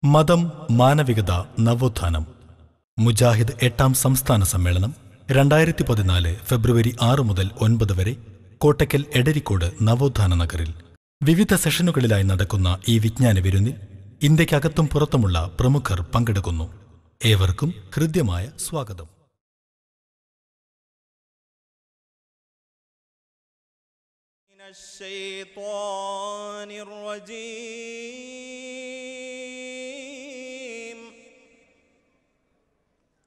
മതം മാനവികത നവോത്ഥാനം മുജാഹിദ് 8ാം സംസ്ഥാന സമ്മേളനം 2014 ഫെബ്രുവരി 6 മുതൽ 9 വരെ കോട്ടക്കൽ എടരിക്കോട് നവോത്ഥാന നഗറിൽ വിവിധ സെഷനുകളിലായി നടക്കുന്ന ഈ വിജ്ഞാന വിരുന്നിൽ ഇന്ത്യക്കകത്തും പുറത്തുമുള്ള പ്രമുഖർ പങ്കെടുക്കുന്നു. ഏവർക്കും ഹൃദ്യമായ സ്വാഗതം.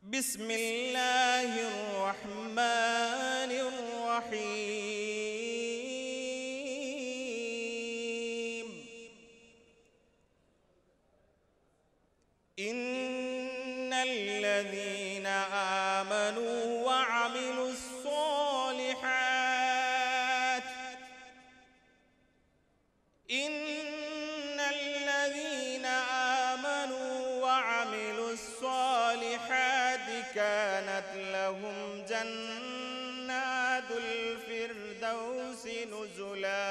ബിസ്മില്ലാഹിർ റഹ്മാനിർ റഹീം. ഇന്നല്ലദീന ആമനൂ വഅമിലുസ് സ്വാലിഹാത്ത് ഇന്നല്ലദീന ആമനൂ വഅമിലുസ് സ്വാലിഹാത്ത് കാനത് ലഹും ജന്നാതുൽ ഫിർദൗസി നുസുലാ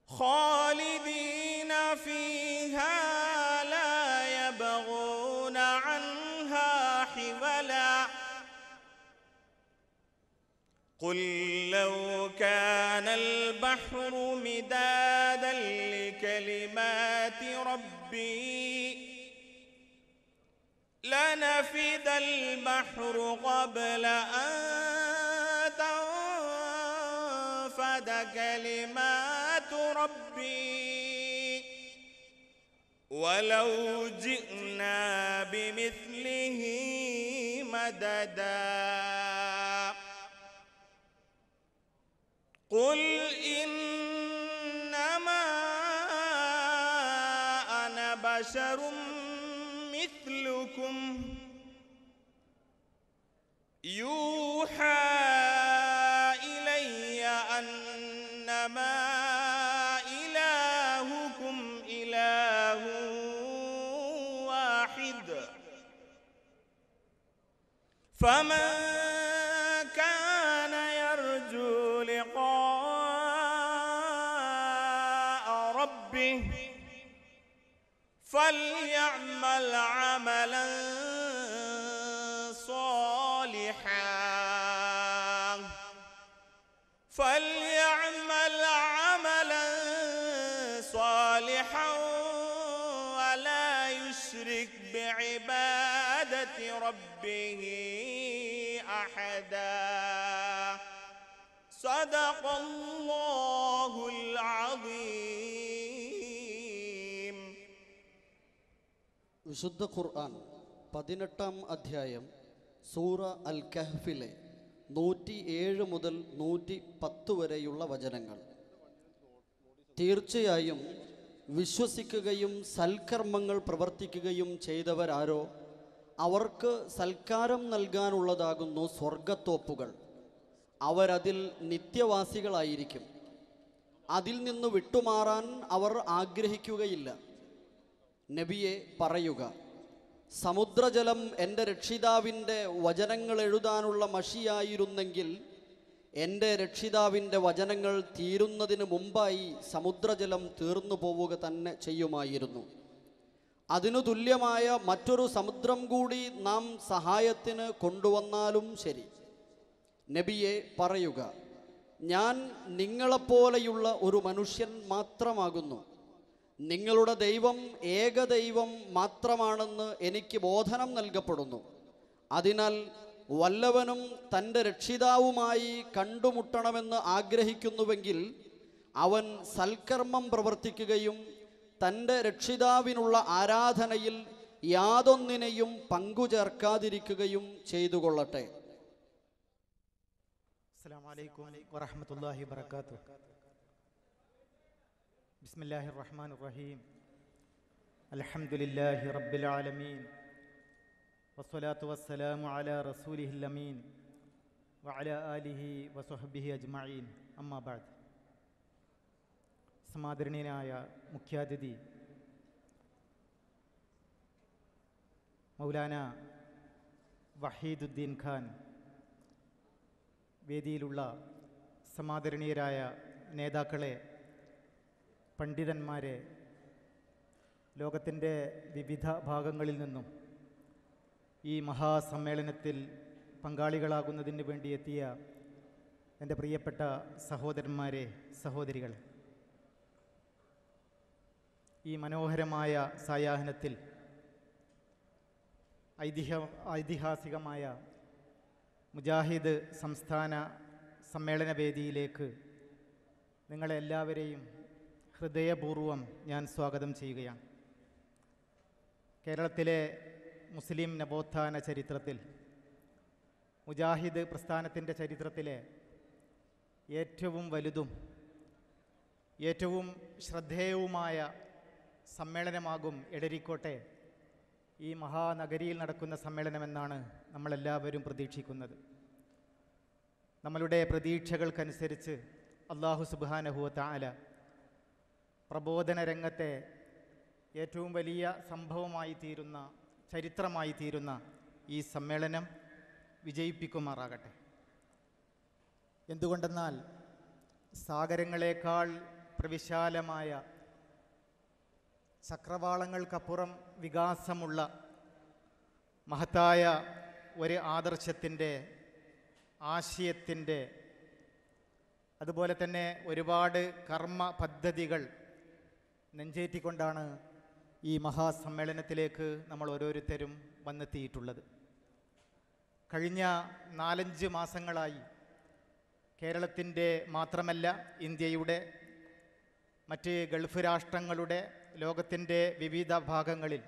ഖാലിദീന ഫീഹാ ലാ യബ്ഗൂന അൻഹാ ഹിവലാ ഖുൽ ലൗ കാനൽ ബഹ്റു മിദാദൻ ലികലിമാതി റബ്ബി ലനഫിദൽ ബഹ്റു ഖബ്ല അൻ തൻഫദ കലിമാതു റബ്ബി വലൗ ജിഅ്നാ ബിമിസ്ലിഹി മദദാ ഖുൽ ഇന്നമാ അന ബശറും മിസ്ലുകും യൂഹാ ഇലയ്യ അന്നമാ ഇലാഹുകും ഇലാഹു വാഹിദ് ഫമൻ കാന യർജു ലിഖാഅ റബ്ബിഹി فليعمل عملا صالحا ولا يشرك بعبادة ربه أحدا صدق الله العظيم. വിശുദ്ധ ഖുർആൻ 18ാം അധ്യായം സൂറ അൽ കഹ്ഫിലെ 107 മുതൽ 110 വരെയുള്ള വചനങ്ങൾ. തീർച്ചയായും വിശ്വസിക്കുകയും സൽക്കർമ്മങ്ങൾ പ്രവർത്തിക്കുകയും ചെയ്തവരാരോ അവർക്ക് സൽക്കാരം നൽകാനുള്ളതാകുന്നു സ്വർഗത്തോപ്പുകൾ. അവരതിൽ നിത്യവാസികളായിരിക്കും. അതിൽ നിന്ന് വിട്ടുമാറാൻ അവർ ആഗ്രഹിക്കുകയില്ല. നബിയെ പറയുക, സമുദ്രജലം എൻ്റെ രക്ഷിതാവിൻ്റെ വചനങ്ങൾ എഴുതാനുള്ള മഷിയായിരുന്നെങ്കിൽ എൻ്റെ രക്ഷിതാവിൻ്റെ വചനങ്ങൾ തീരുന്നതിന് മുമ്പായി സമുദ്രജലം തീർന്നു പോവുക തന്നെ ചെയ്യുമായിരുന്നു. അതിനു തുല്യമായ മറ്റൊരു സമുദ്രം കൂടി നാം സഹായത്തിന് കൊണ്ടുവന്നാലും ശരി. നബിയെ പറയുക, ഞാൻ നിങ്ങളെപ്പോലെയുള്ള ഒരു മനുഷ്യൻ മാത്രമാകുന്നു. നിങ്ങളുടെ ദൈവം ഏകദൈവം മാത്രമാണെന്ന് എനിക്ക് ബോധനം നൽകപ്പെടുന്നു. അതിനാൽ വല്ലവനും തൻ്റെ രക്ഷിതാവുമായി കണ്ടുമുട്ടണമെന്ന് ആഗ്രഹിക്കുന്നുവെങ്കിൽ അവൻ സൽക്കർമ്മം പ്രവർത്തിക്കുകയും തൻ്റെ രക്ഷിതാവിനുള്ള ആരാധനയിൽ യാതൊന്നിനെയും പങ്കുചേർക്കാതിരിക്കുകയും ചെയ്തുകൊള്ളട്ടെ. അസ്സലാമു അലൈക്കും വറഹ്മത്തുള്ളാഹി വബറകാതുഹു. ബിസ്മില്ലാഹിർ റഹ്മാനിർ റഹീം. അൽഹംദുലില്ലാഹി റബ്ബിൽ ആലമീൻ വസ്സലാത്തു വസ്സലാമു അലാ റസൂലിഹിൽ അമീൻ വഅലാ ആലിഹി വസ്വഹ്ബിഹി അജ്മഈൻ. അമ്മാ ബഅദ്. സമാദരണീയനായ മുഖ്യാതിഥി മൗലാന വഹീദുദ്ദീൻ ഖാൻ, വേദിയിലുള്ള സമാദരണീയരായ നേതാക്കളെ, പണ്ഡിതന്മാരെ, ലോകത്തിൻ്റെ വിവിധ ഭാഗങ്ങളിൽ നിന്നും ഈ മഹാസമ്മേളനത്തിൽ പങ്കാളികളാകുന്നതിന് വേണ്ടി എത്തിയ എൻ്റെ പ്രിയപ്പെട്ട സഹോദരന്മാരെ, സഹോദരികളെ, ഈ മനോഹരമായ സായാഹ്നത്തിൽ ഐതിഹാസികമായ മുജാഹിദ് സംസ്ഥാന സമ്മേളന വേദിയിലേക്ക് നിങ്ങളെല്ലാവരെയും ഹൃദയപൂർവ്വം ഞാൻ സ്വാഗതം ചെയ്യുകയാണ്. കേരളത്തിലെ മുസ്ലിം നവോത്ഥാന ചരിത്രത്തിൽ, മുജാഹിദ് പ്രസ്ഥാനത്തിൻ്റെ ചരിത്രത്തിലെ ഏറ്റവും വലുതും ഏറ്റവും ശ്രദ്ധേയവുമായ സമ്മേളനമാകും എടരിക്കോട്ടെ ഈ മഹാനഗരിയിൽ നടക്കുന്ന സമ്മേളനമെന്നാണ് നമ്മളെല്ലാവരും പ്രതീക്ഷിക്കുന്നത്. നമ്മളുടെ പ്രതീക്ഷകൾക്കനുസരിച്ച് അല്ലാഹു സുബ്ഹാനഹു വ തആല പ്രബോധന രംഗത്തെ ഏറ്റവും വലിയ സംഭവമായി തീരുന്ന, ചരിത്രമായി തീരുന്ന ഈ സമ്മേളനം വിജയിപ്പിക്കുമാറാകട്ടെ. എന്തുകൊണ്ടെന്നാൽ സാഗരങ്ങളെക്കാൾ പ്രവിശാലമായ, ചക്രവാളങ്ങൾക്കപ്പുറം വികാസമുള്ള മഹത്തായ ഒരു ആദർശത്തിൻ്റെ, ആശയത്തിൻ്റെ, അതുപോലെ തന്നെ ഒരുപാട് കർമ്മ പദ്ധതികൾ നെഞ്ചേറ്റിക്കൊണ്ടാണ് ഈ മഹാസമ്മേളനത്തിലേക്ക് നമ്മൾ ഓരോരുത്തരും വന്നെത്തിയിട്ടുള്ളത്. കഴിഞ്ഞ 4-5 മാസങ്ങളായി കേരളത്തിൻ്റെ മാത്രമല്ല, ഇന്ത്യയുടെ, മറ്റ് ഗൾഫ് രാഷ്ട്രങ്ങളുടെ, ലോകത്തിൻ്റെ വിവിധ ഭാഗങ്ങളിൽ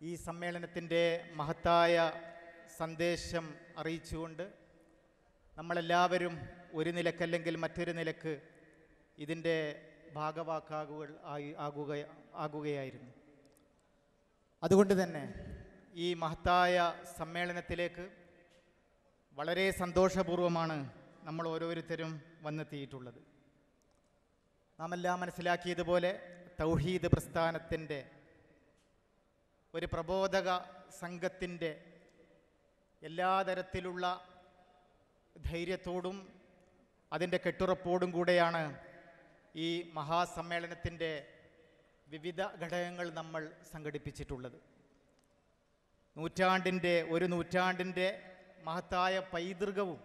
ഈ സമ്മേളനത്തിൻ്റെ മഹത്തായ സന്ദേശം അറിയിച്ചുകൊണ്ട് നമ്മളെല്ലാവരും ഒരു നിലക്കല്ലെങ്കിൽ മറ്റൊരു നിലക്ക് ഇതിൻ്റെ ആകുകയായിരുന്നു. അതുകൊണ്ട് തന്നെ ഈ മഹത്തായ സമ്മേളനത്തിലേക്ക് വളരെ സന്തോഷപൂർവ്വമാണ് നമ്മൾ ഓരോരുത്തരും വന്നെത്തിയിട്ടുള്ളത്. നാം എല്ലാം മനസ്സിലാക്കിയതുപോലെ തൗഹീദ് പ്രസ്ഥാനത്തിൻ്റെ ഒരു പ്രബോധക സംഘത്തിൻ്റെ എല്ലാ തരത്തിലുള്ള ധൈര്യത്തോടും അതിൻ്റെ കെട്ടുറപ്പോടും കൂടെയാണ് ഈ മഹാസമ്മേളനത്തിൻ്റെ വിവിധ ഘടകങ്ങൾ നമ്മൾ സംഘടിപ്പിച്ചിട്ടുള്ളത്. ഒരു നൂറ്റാണ്ടിൻ്റെ മഹത്തായ പൈതൃകവും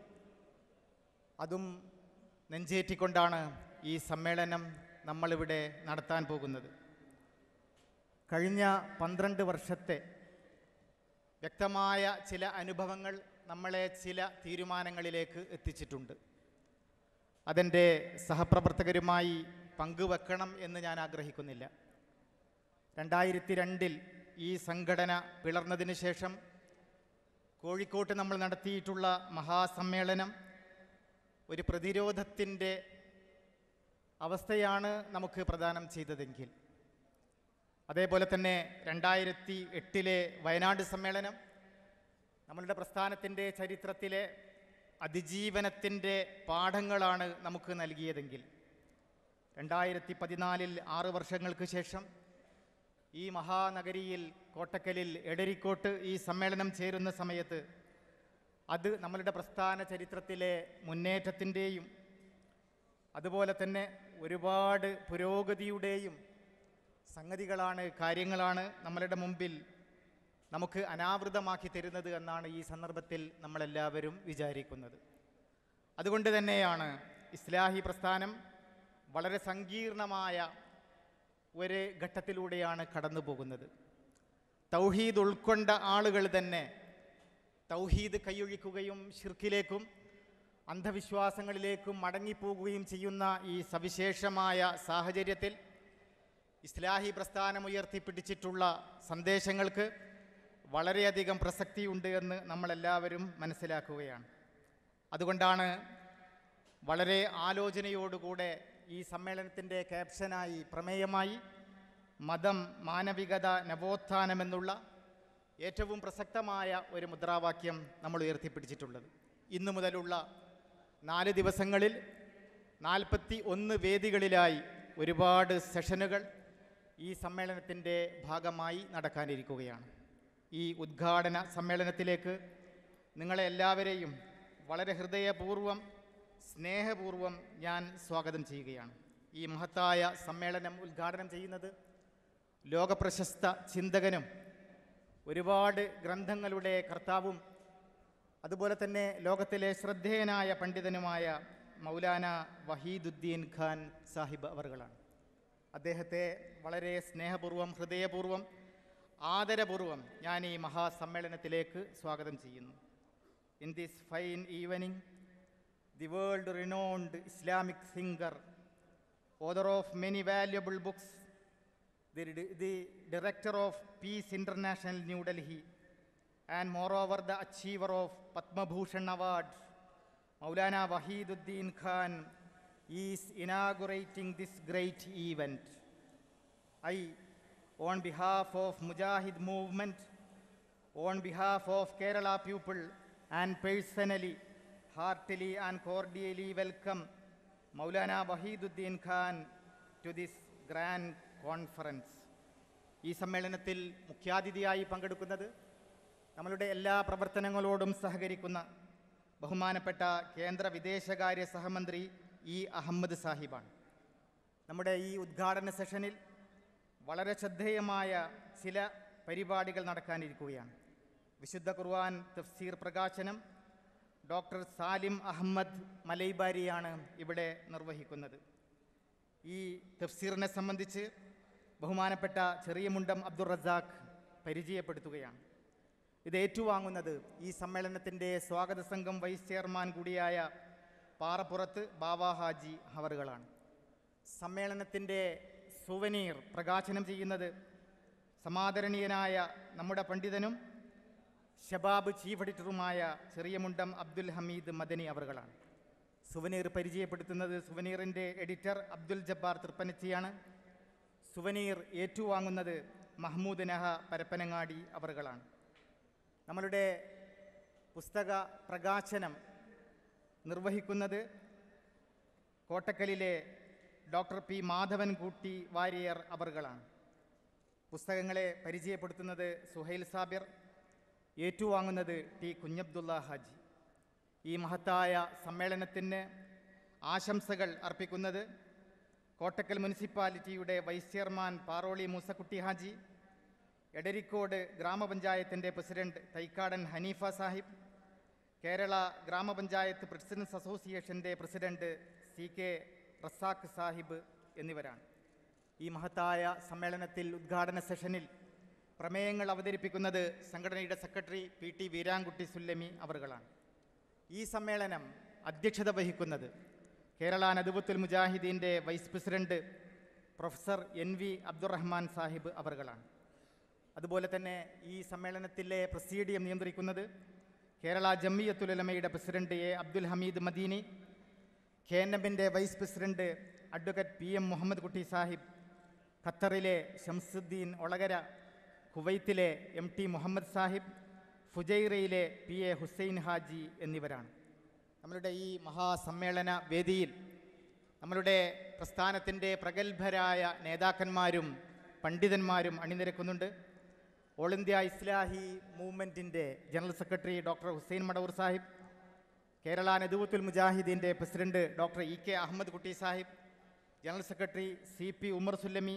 അതും നെഞ്ചേറ്റിക്കൊണ്ടാണ് ഈ സമ്മേളനം നമ്മളിവിടെ നടത്താൻ പോകുന്നത്. കഴിഞ്ഞ 12 വർഷത്തെ വ്യക്തമായ ചില അനുഭവങ്ങൾ നമ്മളെ ചില തീരുമാനങ്ങളിലേക്ക് എത്തിച്ചിട്ടുണ്ട്. അതെൻ്റെ സഹപ്രവർത്തകരുമായി പങ്കുവെക്കണം എന്ന് ഞാൻ ആഗ്രഹിക്കുന്നില്ല. 2002 ഈ സംഘടന പിളർന്നതിന് ശേഷം കോഴിക്കോട്ട് നമ്മൾ നടത്തിയിട്ടുള്ള മഹാസമ്മേളനം ഒരു പ്രതിരോധത്തിൻ്റെ അവസ്ഥയാണ് നമുക്ക് പ്രദാനം ചെയ്തതെങ്കിൽ, അതേപോലെ തന്നെ 2008 വയനാട് സമ്മേളനം നമ്മളുടെ പ്രസ്ഥാനത്തിൻ്റെ ചരിത്രത്തിലെ അതിജീവനത്തിൻ്റെ പാഠങ്ങളാണ് നമുക്ക് നൽകിയതെങ്കിൽ, 2014 6 വർഷങ്ങൾക്ക് ശേഷം ഈ മഹാനഗരിയിൽ, കോട്ടക്കലിൽ, എടരിക്കോട്ട് ഈ സമ്മേളനം ചേരുന്ന സമയത്ത് അത് നമ്മളുടെ പ്രസ്ഥാന ചരിത്രത്തിലെ മുന്നേറ്റത്തിൻ്റെയും അതുപോലെ തന്നെ ഒരുപാട് പുരോഗതിയുടെയും സംഗതികളാണ്, കാര്യങ്ങളാണ് നമ്മളുടെ മുമ്പിൽ നമുക്ക് അനാവൃതമാക്കി തരുന്നത് എന്നാണ് ഈ സന്ദർഭത്തിൽ നമ്മളെല്ലാവരും വിചാരിക്കുന്നത്. അതുകൊണ്ട് തന്നെയാണ് ഇസ്ലാഹി പ്രസ്ഥാനം വളരെ സങ്കീർണമായ ഒരു ഘട്ടത്തിലൂടെയാണ് കടന്നു പോകുന്നത്. തൗഹീദ് ഉൾക്കൊണ്ട ആളുകൾ തന്നെ തൗഹീദ് കൈയൊഴിക്കുകയും ശിർക്കിലേക്കും അന്ധവിശ്വാസങ്ങളിലേക്കും മടങ്ങിപ്പോകുകയും ചെയ്യുന്ന ഈ സവിശേഷമായ സാഹചര്യത്തിൽ ഇസ്ലാഹി പ്രസ്ഥാനം ഉയർത്തിപ്പിടിച്ചിട്ടുള്ള സന്ദേശങ്ങൾക്ക് വളരെയധികം പ്രസക്തിയുണ്ട് എന്ന് നമ്മളെല്ലാവരും മനസ്സിലാക്കുകയാണ്. അതുകൊണ്ടാണ് വളരെ ആലോചനയോടുകൂടെ ഈ സമ്മേളനത്തിൻ്റെ ക്യാപ്ഷനായി, പ്രമേയമായി മതം, മാനവികത, നവോത്ഥാനമെന്നുള്ള ഏറ്റവും പ്രസക്തമായ ഒരു മുദ്രാവാക്യം നമ്മൾ ഉയർത്തിപ്പിടിച്ചിട്ടുള്ളത്. ഇന്നു മുതലുള്ള 4 ദിവസങ്ങളിൽ 41 വേദികളിലായി ഒരുപാട് സെഷനുകൾ ഈ സമ്മേളനത്തിൻ്റെ ഭാഗമായി നടക്കാനിരിക്കുകയാണ്. ഈ ഉദ്ഘാടന സമ്മേളനത്തിലേക്ക് നിങ്ങളെ എല്ലാവരെയും വളരെ ഹൃദയപൂർവ്വം, സ്നേഹപൂർവ്വം ഞാൻ സ്വാഗതം ചെയ്യുകയാണ്. ഈ മഹത്തായ സമ്മേളനം ഉദ്ഘാടനം ചെയ്യുന്നത് ലോകപ്രശസ്ത ചിന്തകനും ഒരുപാട് ഗ്രന്ഥങ്ങളുടെ കർത്താവും അതുപോലെ തന്നെ ലോകത്തിലെ ശ്രദ്ധേയനായ പണ്ഡിതനുമായ മൗലാന വഹീദുദ്ദീൻ ഖാൻ സാഹിബ് അവർകളാണ്. അദ്ദേഹത്തെ വളരെ സ്നേഹപൂർവ്വം, ഹൃദയപൂർവ്വം, ആദരപൂർവ്വം ഞാൻ ഈ മഹാസമ്മേളനത്തിലേക്ക് സ്വാഗതം ചെയ്യുന്നു. In this fine evening, the world renowned Islamic thinker, author of many valuable books, the director of Peace International New Delhi, and moreover the achiever of Padma Bhushan Award, Maulana Wahiduddin Khan is inaugurating this great event. I, on behalf of Mujahid movement, on behalf of Kerala people, and personally, heartily and cordially welcome Maulana Wahiduddin Khan to this grand conference. ഈ സമ്മേളനത്തിൽ മുഖ്യാതിഥിയായി പങ്കെടുക്കുന്നത് നമ്മളുടെ എല്ലാ പ്രവർത്തനങ്ങളോടും സഹകരിക്കുന്ന ബഹുമാനപ്പെട്ട കേന്ദ്ര വിദേശകാര്യ സഹമന്ത്രി ഇ അഹമ്മദ് സാഹിബാണ്. നമ്മുടെ ഈ ഉദ്ഘാടന സെഷനിൽ വളരെ ശ്രദ്ധേയമായ ചില പരിപാടികൾ നടക്കാനിരിക്കുകയാണ്. വിശുദ്ധ ഖുർആൻ തഫ്സീർ പ്രകാശനം ഡോക്ടർ സാലിം അഹമ്മദ് മലൈബാരിയാണ് ഇവിടെ നിർവഹിക്കുന്നത്. ഈ തഫ്സീറിനെ സംബന്ധിച്ച് ബഹുമാനപ്പെട്ട ചെറിയമുണ്ടം അബ്ദുൾ റസാഖ് പരിചയപ്പെടുത്തുകയാണ്. ഇത് ഏറ്റുവാങ്ങുന്നത് ഈ സമ്മേളനത്തിൻ്റെ സ്വാഗത സംഘം വൈസ് ചെയർമാൻ കൂടിയായ പാറപ്പുറത്ത് ബാവ ഹാജി അവറുകളാണ്. സമ്മേളനത്തിൻ്റെ സുവനീർ പ്രകാശനം ചെയ്യുന്നത് സമാദരണീയനായ നമ്മുടെ പണ്ഡിതനും ഷബാബ് ചീഫ് എഡിറ്ററുമായ ചെറിയമുണ്ടം അബ്ദുൽ ഹമീദ് മദനി അവറുകളാണ്. സുവനീർ പരിചയപ്പെടുത്തുന്നത് സുവനീറിൻ്റെ എഡിറ്റർ അബ്ദുൽ ജബ്ബാർ തൃപ്പനച്ചിയാണ്. സുവനീർ ഏറ്റുവാങ്ങുന്നത് മഹ്മൂദ് നഹ പരപ്പനങ്ങാടി അവറുകളാണ്. നമ്മളുടെ പുസ്തക പ്രകാശനം നിർവഹിക്കുന്നത് കോട്ടക്കലിലെ ഡോക്ടർ പി മാധവൻകുട്ടി വാരിയർ അവറുകളാണ്. പുസ്തകങ്ങളെ പരിചയപ്പെടുത്തുന്നത് സുഹൈൽ സാബിർ, ഏറ്റുവാങ്ങുന്നത് ടി കുഞ്ഞബ്ദുള്ള ഹാജി. ഈ മഹത്തായ സമ്മേളനത്തിന് ആശംസകൾ അർപ്പിക്കുന്നത് കോട്ടക്കൽ മുനിസിപ്പാലിറ്റിയുടെ വൈസ് ചെയർമാൻ പാറോളി മൂസക്കുട്ടി ഹാജി, എടരിക്കോട് ഗ്രാമപഞ്ചായത്തിൻ്റെ പ്രസിഡന്റ് തൈക്കാടൻ ഹനീഫ സാഹിബ്, കേരള ഗ്രാമപഞ്ചായത്ത് പ്രസിഡൻസ് അസോസിയേഷൻ്റെ president C K Razak Sahib എന്നിവരാണ്. ഈ മഹത്തായ സമ്മേളനത്തിൽ ഉദ്ഘാടന സെഷനിൽ പ്രമേയങ്ങൾ അവതരിപ്പിക്കുന്നത് സംഘടനയുടെ secretary P T Veerankutty Sullami അവറുകളാണ്. ഈ സമ്മേളനം അധ്യക്ഷത വഹിക്കുന്നത് കേരള നദ്വത്തുൽ മുജാഹിദീൻ്റെ vice president professor N V Abdurahman Sahib അവറുകളാണ്. അതുപോലെ തന്നെ ഈ സമ്മേളനത്തിലെ പ്രസീഡിയം നിയന്ത്രിക്കുന്നത് കേരള ജമിയത്തുൽ ഉലമയുടെ പ്രസിഡന്റ് എ അബ്ദുൽ ഹമീദ് മദീനി, KNMൻ്റെ vice president advocate P M Muhammad Kutty Sahib, ഖത്തറിലെ ഷംസുദ്ദീൻ ഒളകര, കുവൈത്തിലെ MT മുഹമ്മദ് സാഹിബ്, ഫുജൈറയിലെ PA ഹുസൈൻ ഹാജി എന്നിവരാണ്. നമ്മളുടെ ഈ മഹാസമ്മേളന വേദിയിൽ നമ്മളുടെ പ്രസ്ഥാനത്തിൻ്റെ പ്രഗത്ഭരായ നേതാക്കന്മാരും പണ്ഡിതന്മാരും അണിനിരക്കുന്നുണ്ട്. ഓൾ ഇന്ത്യ ഇസ്ലാഹി മൂവ്മെൻറ്റിൻ്റെ general secretary doctor Hussain Madavoor Sahib, Kerala Nadvathul മുജാഹിദീൻ്റെ president doctor EK Ahmed Kutty Sahib, general secretary CP Umar Sullami,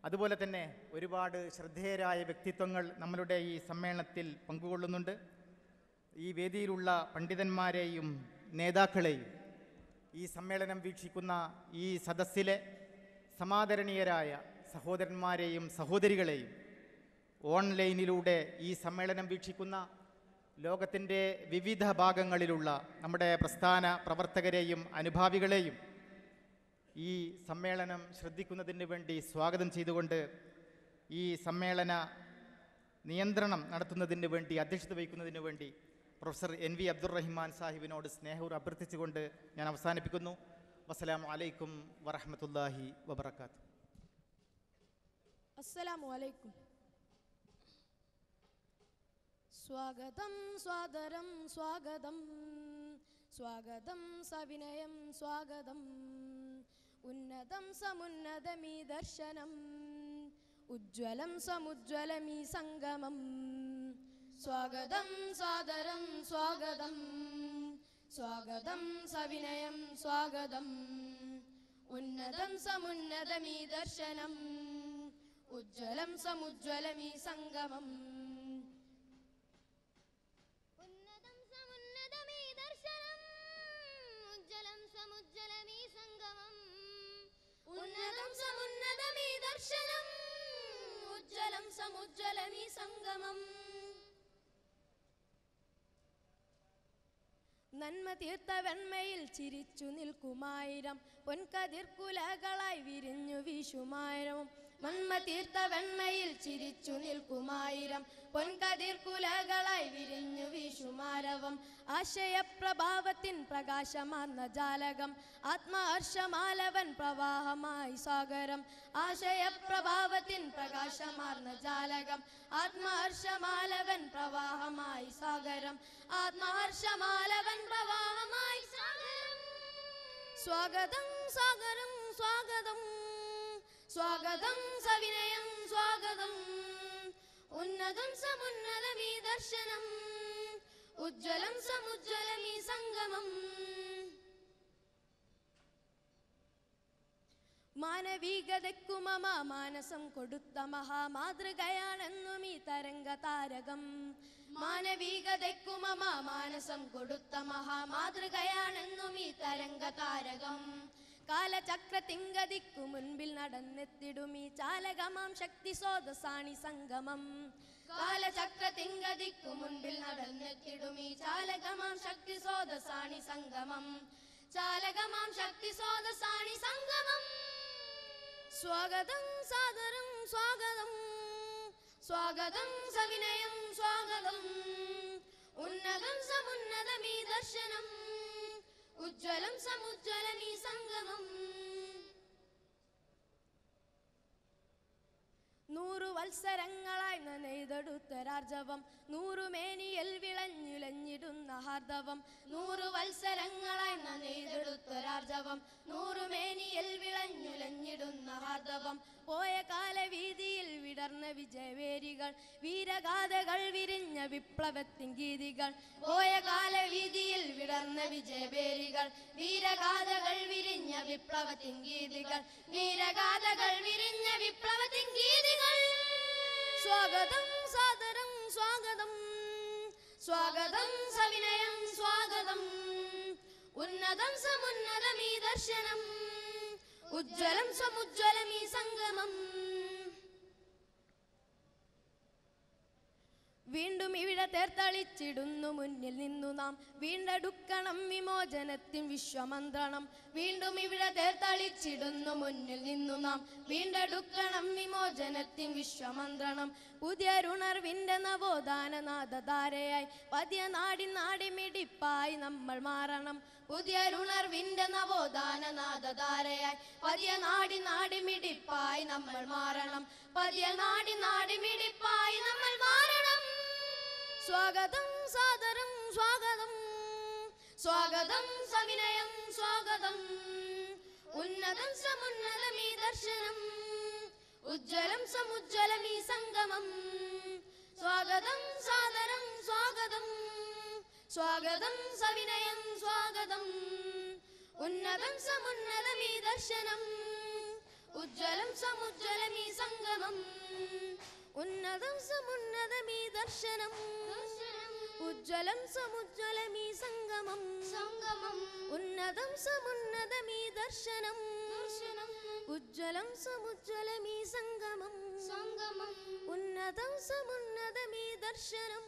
അതുപോലെ തന്നെ ഒരുപാട് ശ്രദ്ധേയരായ വ്യക്തിത്വങ്ങൾ നമ്മളുടെ ഈ സമ്മേളനത്തിൽ പങ്കുകൊള്ളുന്നുണ്ട്. ഈ വേദിയിലുള്ള പണ്ഡിതന്മാരെയും നേതാക്കളെയും ഈ സമ്മേളനം വീക്ഷിക്കുന്ന ഈ സദസ്സിലെ സമാദരണീയരായ സഹോദരന്മാരെയും സഹോദരികളെയും ഓൺലൈനിലൂടെ ഈ സമ്മേളനം വീക്ഷിക്കുന്ന ലോകത്തിൻ്റെ വിവിധ ഭാഗങ്ങളിലുള്ള നമ്മുടെ പ്രസ്ഥാന പ്രവർത്തകരെയും അനുഭാവികളെയും ഈ സമ്മേളനം ശ്രദ്ധിക്കുന്നതിന് വേണ്ടി സ്വാഗതം ചെയ്തുകൊണ്ട് ഈ സമ്മേളന നിയന്ത്രണം നടത്തുന്നതിന് വേണ്ടി അധ്യക്ഷത വഹിക്കുന്നതിന് വേണ്ടി പ്രൊഫസർ NV അബ്ദുറഹിമാൻ സാഹിബിനോട് സ്നേഹപൂർവ്വം അഭ്യർത്ഥിച്ചുകൊണ്ട് ഞാൻ അവസാനിപ്പിക്കുന്നു. വസ്സലാമു അലൈക്കും വറഹ്മത്തുള്ളാഹി വബറകാതുഹു. അസ്സലാമു അലൈക്കും. സ്വാഗതം സ്വാദരം സ്വാഗതം, സ്വാഗതം സവിനയം സ്വാഗതം, ഉന്നതം സമുന്നതമീ ദർശനം, ഉജ്ജ്വലം സമുജ്വലമീ സംഗമം. സ്വാഗതം സാദരം സ്വാഗതം, സ്വാഗതം സവിനയം സ്വാഗതം, ഉന്നതം സമുന്നതമീ ദർശനം, ഉജ്ജ്വലം സമുജ്വലമീ സംഗമം. ഉന്നതം സമുന്നതമീ ദർശനം ഉജ്ജ്വലം സമുജ്ജ്വലമീ സംഗമം. ഉന്നതം സമുന്നതമീ ദർശനം ഉജ്ജ്വലം സമുജ്വലമീ സംഗമം. നന്മ തീർത്ത വെണ്മയിൽ ചിരിച്ചു നിൽക്കുമായിരം പൊൻകതിർക്കുലകളായി വിരിഞ്ഞു വീശുമായിരം. നന്മ തീർത്ത വെണ്മയിൽ ചിരിച്ചു നിൽക്കുമായിരം പൊൻകതിർക്കുലകളായി വിരിഞ്ഞു വീശുമാരവം. ആശയപ്രഭാവത്തിൻ പ്രകാശമാർന്ന ജാലകം ആത്മഹർഷമാലവൻ പ്രവാഹമായി സാഗരം. ആശയപ്രഭാവത്തിൻ പ്രകാശമാർന്ന ജാലകം ആത്മഹർഷമാലവൻ പ്രവാഹമായി സാഗരം. ആത്മഹർഷമാലവൻ പ്രവാഹമായി സാഗരം. സ്വാഗതം സാഗരം സ്വാഗതം സ്വാഗതം സവിനയം സ്വാഗതം. ഉന്നതം സമുന്നതമീ ദർശനം ഉജ്ജ്വലം സമുജ്ജ്വലമീ സംഗമം. മാനവികതയ്ക്കു മമ മാനസം കൊടുത്ത മഹാമാതൃകയാണെന്നും ഈ തരംഗ താരകം. മാനവികതയ്ക്കു മമ മാനസം കൊടുത്ത മഹാമാതൃകയാണെന്നും ഈ തരംഗ താരകം. കാലചക്രത്തിങ്കതിക്കു മുൻപിൽ നടന്നെത്തിടുമീ ചാലകമാം ശക്തി സ്രോതസാണി സംഗമം. കാലചക്രത്തിങ്കതിക്കു മുൻപിൽ നടന്നെത്തിടുമീ ചാലകമാം ശക്തി സ്രോതസാണി സംഗമം. ചാലകമാം ശക്തി സ്രോതസാണി സംഗമം. സ്വാഗതം സാദരം സ്വാഗതം സ്വാഗതം സവിനയം സ്വാഗതം. ഉന്നതം സമുന്നതമീ ദർശനം ഉജ്ജ്വലം സമുജ്ജ്വലമീ സംഗമം. 100 വത്സരങ്ങളായി നെയ്തെടുത്തൊരാർജവം നൂറുമേനിയൽ വിളഞ്ഞുലഞ്ഞിടുന്ന ഹാർദവം. 100 വത്സരങ്ങളായി നെയ്തെടുത്തൊരാർജവം നൂറുമേനിയൽ വിളഞ്ഞുലഞ്ഞിടുന്ന ഹാർദവം. പോയ കാലവീതിയിൽ വിടർന്ന വിജയവേരികൾ വീരഗാഥകൾ വിരിഞ്ഞ വിപ്ലവത്തിൻ ഗീതികൾ. പോയ കാലവീതിയിൽ വിടർന്ന വിജയവേരികൾ വീരഗാഥകൾ വിരിഞ്ഞ വിപ്ലവത്തിൻ ഗീതികൾ. വീരഗാഥകൾ വിരിഞ്ഞ വിപ്ലവത്തിൻ ഗീതികൾ. സ്വാഗതം സാദരം സ്വാഗതം സ്വാഗതം സവിനയം സ്വാഗതം. ഉന്നതം സമുന്നതമീ ദർശനം ഉജ്ജ്വലം സമുജ്ജ്വലമീ സംഗമം. വീണ്ടും ഇവിടെ തേർത്തളിച്ചിടുന്നു മുന്നിൽ നിന്നു നാം വീണ്ടെടുക്കണം വിമോചനത്തിൻ വിശ്വമന്ത്രണം. വീണ്ടും ഇവിടെ തേർത്തളിച്ചിടുന്നു മുന്നിൽ നിന്നു നാം വീണ്ടെടുക്കണം വിമോചനത്തിൻ വിശ്വമന്ത്രണം. പുതിയൊരുണർവിൻ്റെ നവോത്ഥാന നാദധാരയായി പതിയ നാടിമിടിപ്പായി നമ്മൾ മാറണം. പുതിയൊരുണർവിൻ്റെ നവോത്ഥാന നാദധാരയായി പതിയ നാടിമിടിപ്പായി നമ്മൾ മാറണം. പതിയ നാടിമിടിപ്പായി നമ്മൾ മാറണം. സ്വാഗതം സാദരം സ്വാഗതം സ്വാഗതം സവിനയം സ്വാഗതം. ഉന്നതം സമുന്നതമീ ദർശനം ഉജ്ജ്വലം സമുജ്ജ്വലമീ സംഗമം. സ്വാഗതം സാദരം സ്വാഗതം സ്വാഗതം സവിനയം സ്വാഗതം. ഉന്നതം സമുന്നതമീ ദർശനം ഉജ്ജ്വലം സമുജ്ജ്വലമീ സംഗമം. ഉന്നതം സമുന്നതമീ ദർശനം ഉജ്ജ്വലം സമുജ്ജ്വലമീ സംഗമം. സംഗമം. ഉന്നതം സമുന്നതമീ ദർശനം ഉജ്ജ്വലം സമുജ്ജ്വലമീ സംഗമം. സംഗമം. ഉന്നതം സമുന്നതമീ ദർശനം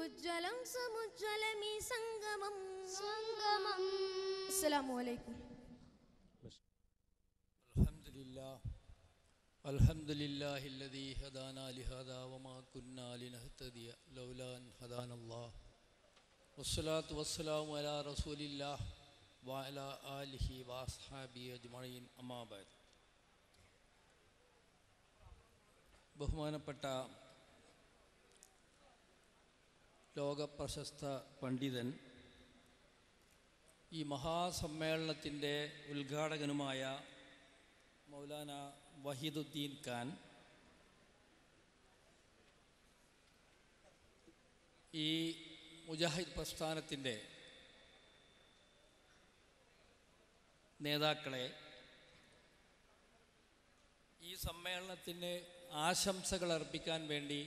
ഉജ്ജ്വലം സമുജ്ജ്വലമീ സംഗമം. സംഗമം. അസ്സലാമു അലൈക്കും. അൽഹംദുലില്ലാഹില്ലദീ ഹദാനാ ലിഹാദാ വമാ കുന്നാ ലിനഹ്തദിയ ലൗലാ അൻ ഹദാനല്ലാഹ്. വസ്സലാത്തു വസ്സലാമു അലാ റസൂലില്ലാഹ് വഅലാ ആലിഹി വഅസ്ഹാബിഹി അജ്മഈൻ. അമ്മാ ബഅദ്. ബഹുമാനപ്പെട്ട ലോകപ്രശസ്ത പണ്ഡിതൻ, ഈ മഹാസമ്മേളനത്തിൻ്റെ ഉദ്ഘാടകനുമായ മൗലാന വഹീദുദ്ദീൻ ഖാൻ, ഈ മുജാഹിദ് പ്രസ്ഥാനത്തിൻ്റെ നേതാക്കളെ, ഈ സമ്മേളനത്തിന് ആശംസകൾ അർപ്പിക്കാൻ വേണ്ടി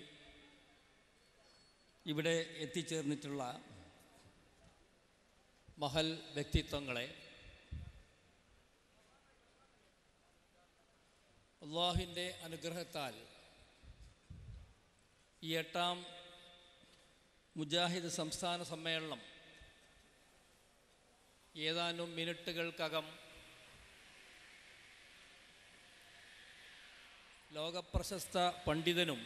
ഇവിടെ എത്തിച്ചേർന്നിട്ടുള്ള മഹൽ വ്യക്തിത്വങ്ങളെ അള്ളാഹുവിൻ്റെ അനുഗ്രഹത്താൽ ഈ 8ാം മുജാഹിദ് സംസ്ഥാന സമ്മേളനം ഏതാനും മിനിറ്റുകൾക്കകം ലോകപ്രശസ്ത പണ്ഡിതനും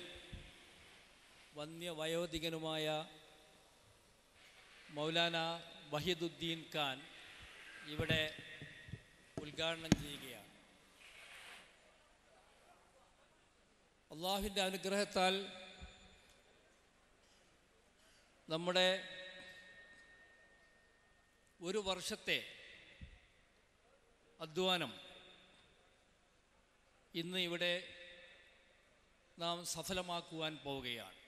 വന്യവയോധികനുമായ മൗലാന വഹീദുദ്ദീൻ ഖാൻ ഇവിടെ ഉദ്ഘാടനം ചെയ്യുകയാണ്. അള്ളാഹുവിൻ്റെ അനുഗ്രഹത്താൽ നമ്മുടെ ഒരു വർഷത്തെ അധ്വാനം ഇന്ന് ഇവിടെ നാം സഫലമാക്കുവാൻ പോവുകയാണ്.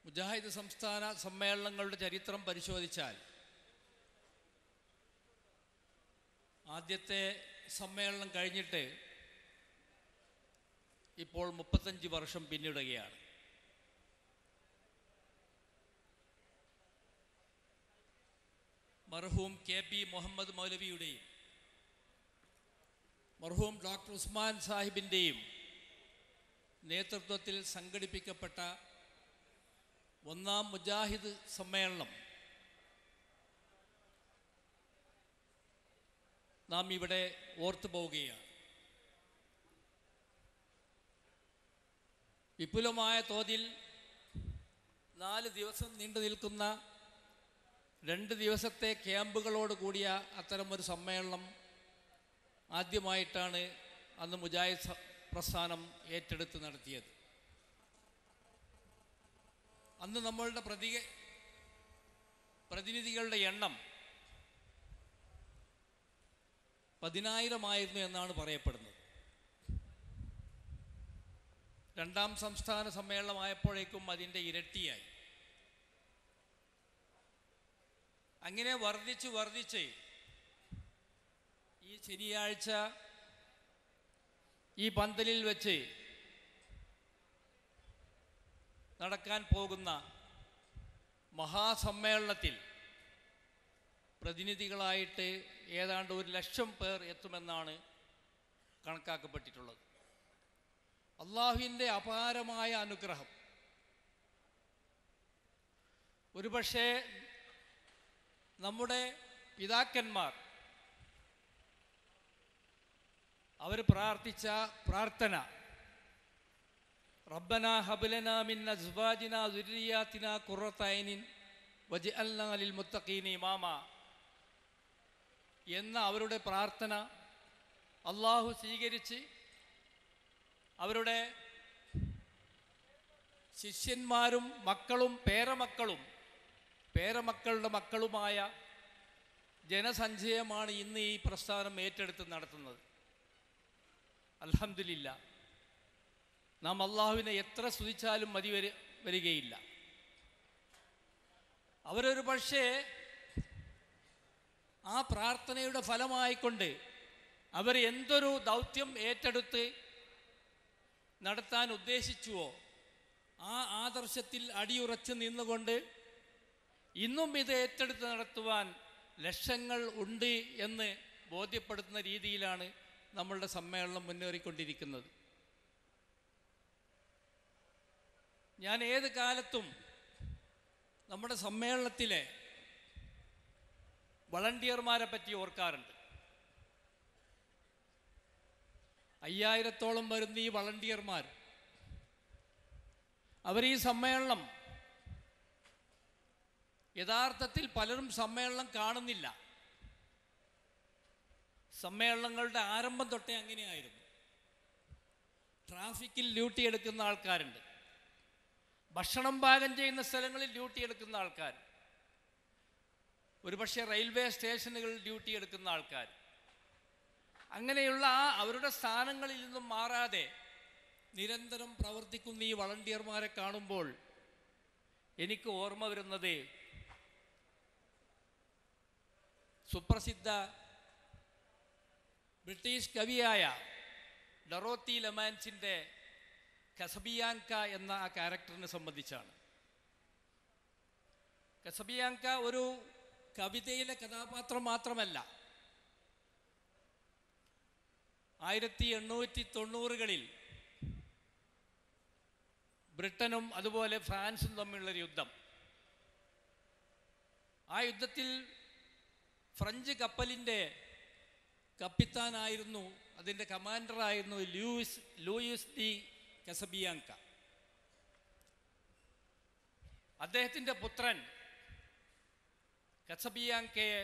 മുജാഹിദ് സംസ്ഥാന സമ്മേളനങ്ങളുടെ ചരിത്രം പരിശോധിച്ചാൽ ആദ്യത്തെ സമ്മേളനം കഴിഞ്ഞിട്ട് ഇപ്പോൾ 35 വർഷം പിന്നിടുകയാണ്. മർഹൂം KP മുഹമ്മദ് മൗലവിയുടെയും മർഹൂം ഡോക്ടർ ഉസ്മാൻ സാഹിബിൻ്റെയും നേതൃത്വത്തിൽ സംഘടിപ്പിക്കപ്പെട്ട 1ാം മുജാഹിദ് സമ്മേളനം നാം ഇവിടെ ഓർത്തു പോവുകയാണ്. വിപുലമായ തോതിൽ 4 ദിവസം നീണ്ടു നിൽക്കുന്ന 2 ദിവസത്തെ ക്യാമ്പുകളോട് കൂടിയ അത്തരമൊരു സമ്മേളനം ആദ്യമായിട്ടാണ് അന്ന് മുജാഹിദ് പ്രസ്ഥാനം ഏറ്റെടുത്ത് നടത്തിയത്. അന്ന് നമ്മളുടെ പ്രതിനിധികളുടെ എണ്ണം 10,000 എന്നാണ് പറയപ്പെടുന്നത്. 2ാം സംസ്ഥാന സമ്മേളനമായപ്പോഴേക്കും അതിൻ്റെ ഇരട്ടിയായി. അങ്ങനെ വർദ്ധിച്ച് ഈ ശനിയാഴ്ച ഈ പന്തലിൽ വെച്ച് നടക്കാൻ പോകുന്ന മഹാസമ്മേളനത്തിൽ പ്രതിനിധികളായിട്ട് ഏതാണ്ട് 1,00,000 പേർ എത്തുമെന്നാണ് കണക്കാക്കപ്പെട്ടിട്ടുള്ളത്. അള്ളാഹുവിൻ്റെ അപാരമായ അനുഗ്രഹം. ഒരുപക്ഷേ നമ്മുടെ പിതാക്കന്മാർ അവർ പ്രാർത്ഥിച്ച പ്രാർത്ഥന റബ്ബനാ ഹബ്ലനാ മിൻ അസ്വാജിനാ ദുർരിയാത്തിനാ ഖുർറത ഐനിൻ വജ്അൽനാ ലിൽ മുത്തഖീന ഇമാമ എന്ന അവരുടെ പ്രാർത്ഥന അള്ളാഹു സ്വീകരിച്ച് അവരുടെ ശിഷ്യന്മാരും മക്കളും പേരമക്കളുടെ മക്കളുമായ ജനസഞ്ചയമാണ് ഇന്ന് ഈ പ്രസ്ഥാനം ഏറ്റെടുത്ത് നടത്തുന്നത്. അൽഹംദുലില്ലാ, നാം അള്ളാഹുവിനെ എത്ര സ്തുതിച്ചാലും മതി വരികയില്ല. അവരൊരു പക്ഷേ ആ പ്രാർത്ഥനയുടെ ഫലമായിക്കൊണ്ട് അവർ എന്തൊരു ദൗത്യം ഏറ്റെടുത്ത് നടത്താൻ ഉദ്ദേശിച്ചുവോ ആ ആദർശത്തിൽ അടിയുറച്ച് നിന്നുകൊണ്ട് ഇന്നും ഇത് ഏറ്റെടുത്ത് നടത്തുവാൻ ലക്ഷങ്ങൾ ഉണ്ട് എന്ന് ബോധ്യപ്പെടുത്തുന്ന രീതിയിലാണ് നമ്മളുടെ സമ്മേളനം മുന്നേറിക്കൊണ്ടിരിക്കുന്നത്. ഞാൻ ഏത് കാലത്തും നമ്മുടെ സമ്മേളനത്തിലെ വളണ്ടിയർമാരെ പറ്റി ഓർക്കാറുണ്ട്. 5000-ഓളം വരുന്ന ഈ വളണ്ടിയർമാർ അവർ ഈ സമ്മേളനം യഥാർത്ഥത്തിൽ പലരും സമ്മേളനം കാണുന്നില്ല. സമ്മേളനങ്ങളുടെ ആരംഭം തൊട്ടേ അങ്ങനെയായിരുന്നു. ട്രാഫിക്കിൽ ഡ്യൂട്ടി എടുക്കുന്ന ആൾക്കാരുണ്ട്, ഭക്ഷണം പാകം ചെയ്യുന്ന സ്ഥലങ്ങളിൽ ഡ്യൂട്ടി എടുക്കുന്ന ആൾക്കാർ, ഒരുപക്ഷെ റെയിൽവേ സ്റ്റേഷനുകളിൽ ഡ്യൂട്ടി എടുക്കുന്ന ആൾക്കാർ, അങ്ങനെയുള്ള അവരുടെ സ്ഥാനങ്ങളിൽ നിന്നും മാറാതെ നിരന്തരം പ്രവർത്തിക്കുന്ന ഈ വളണ്ടിയർമാരെ കാണുമ്പോൾ എനിക്ക് ഓർമ്മ വരുന്നത് സുപ്രസിദ്ധ ബ്രിട്ടീഷ് കവിയായ ഡൊറോത്തി ലെമാൻസിൻ്റെ കസബിയാങ്ക എന്ന ആ ക്യാരക്ടറിനെ സംബന്ധിച്ചാണ്. കസബിയാങ്ക ഒരു കവിതയിലെ കഥാപാത്രം മാത്രമല്ല. 1890-കളിൽ ബ്രിട്ടനും അതുപോലെ ഫ്രാൻസും തമ്മിലുള്ളൊരു യുദ്ധം. ആ യുദ്ധത്തിൽ ഫ്രഞ്ച് കപ്പലിൻ്റെ കപ്പിത്താനായിരുന്നു, അതിൻ്റെ കമാൻഡറായിരുന്നു ലൂയിസ് ഡി കസബിയാങ്ക. അദ്ദേഹത്തിൻ്റെ പുത്രൻ കസബിയാങ്കയെ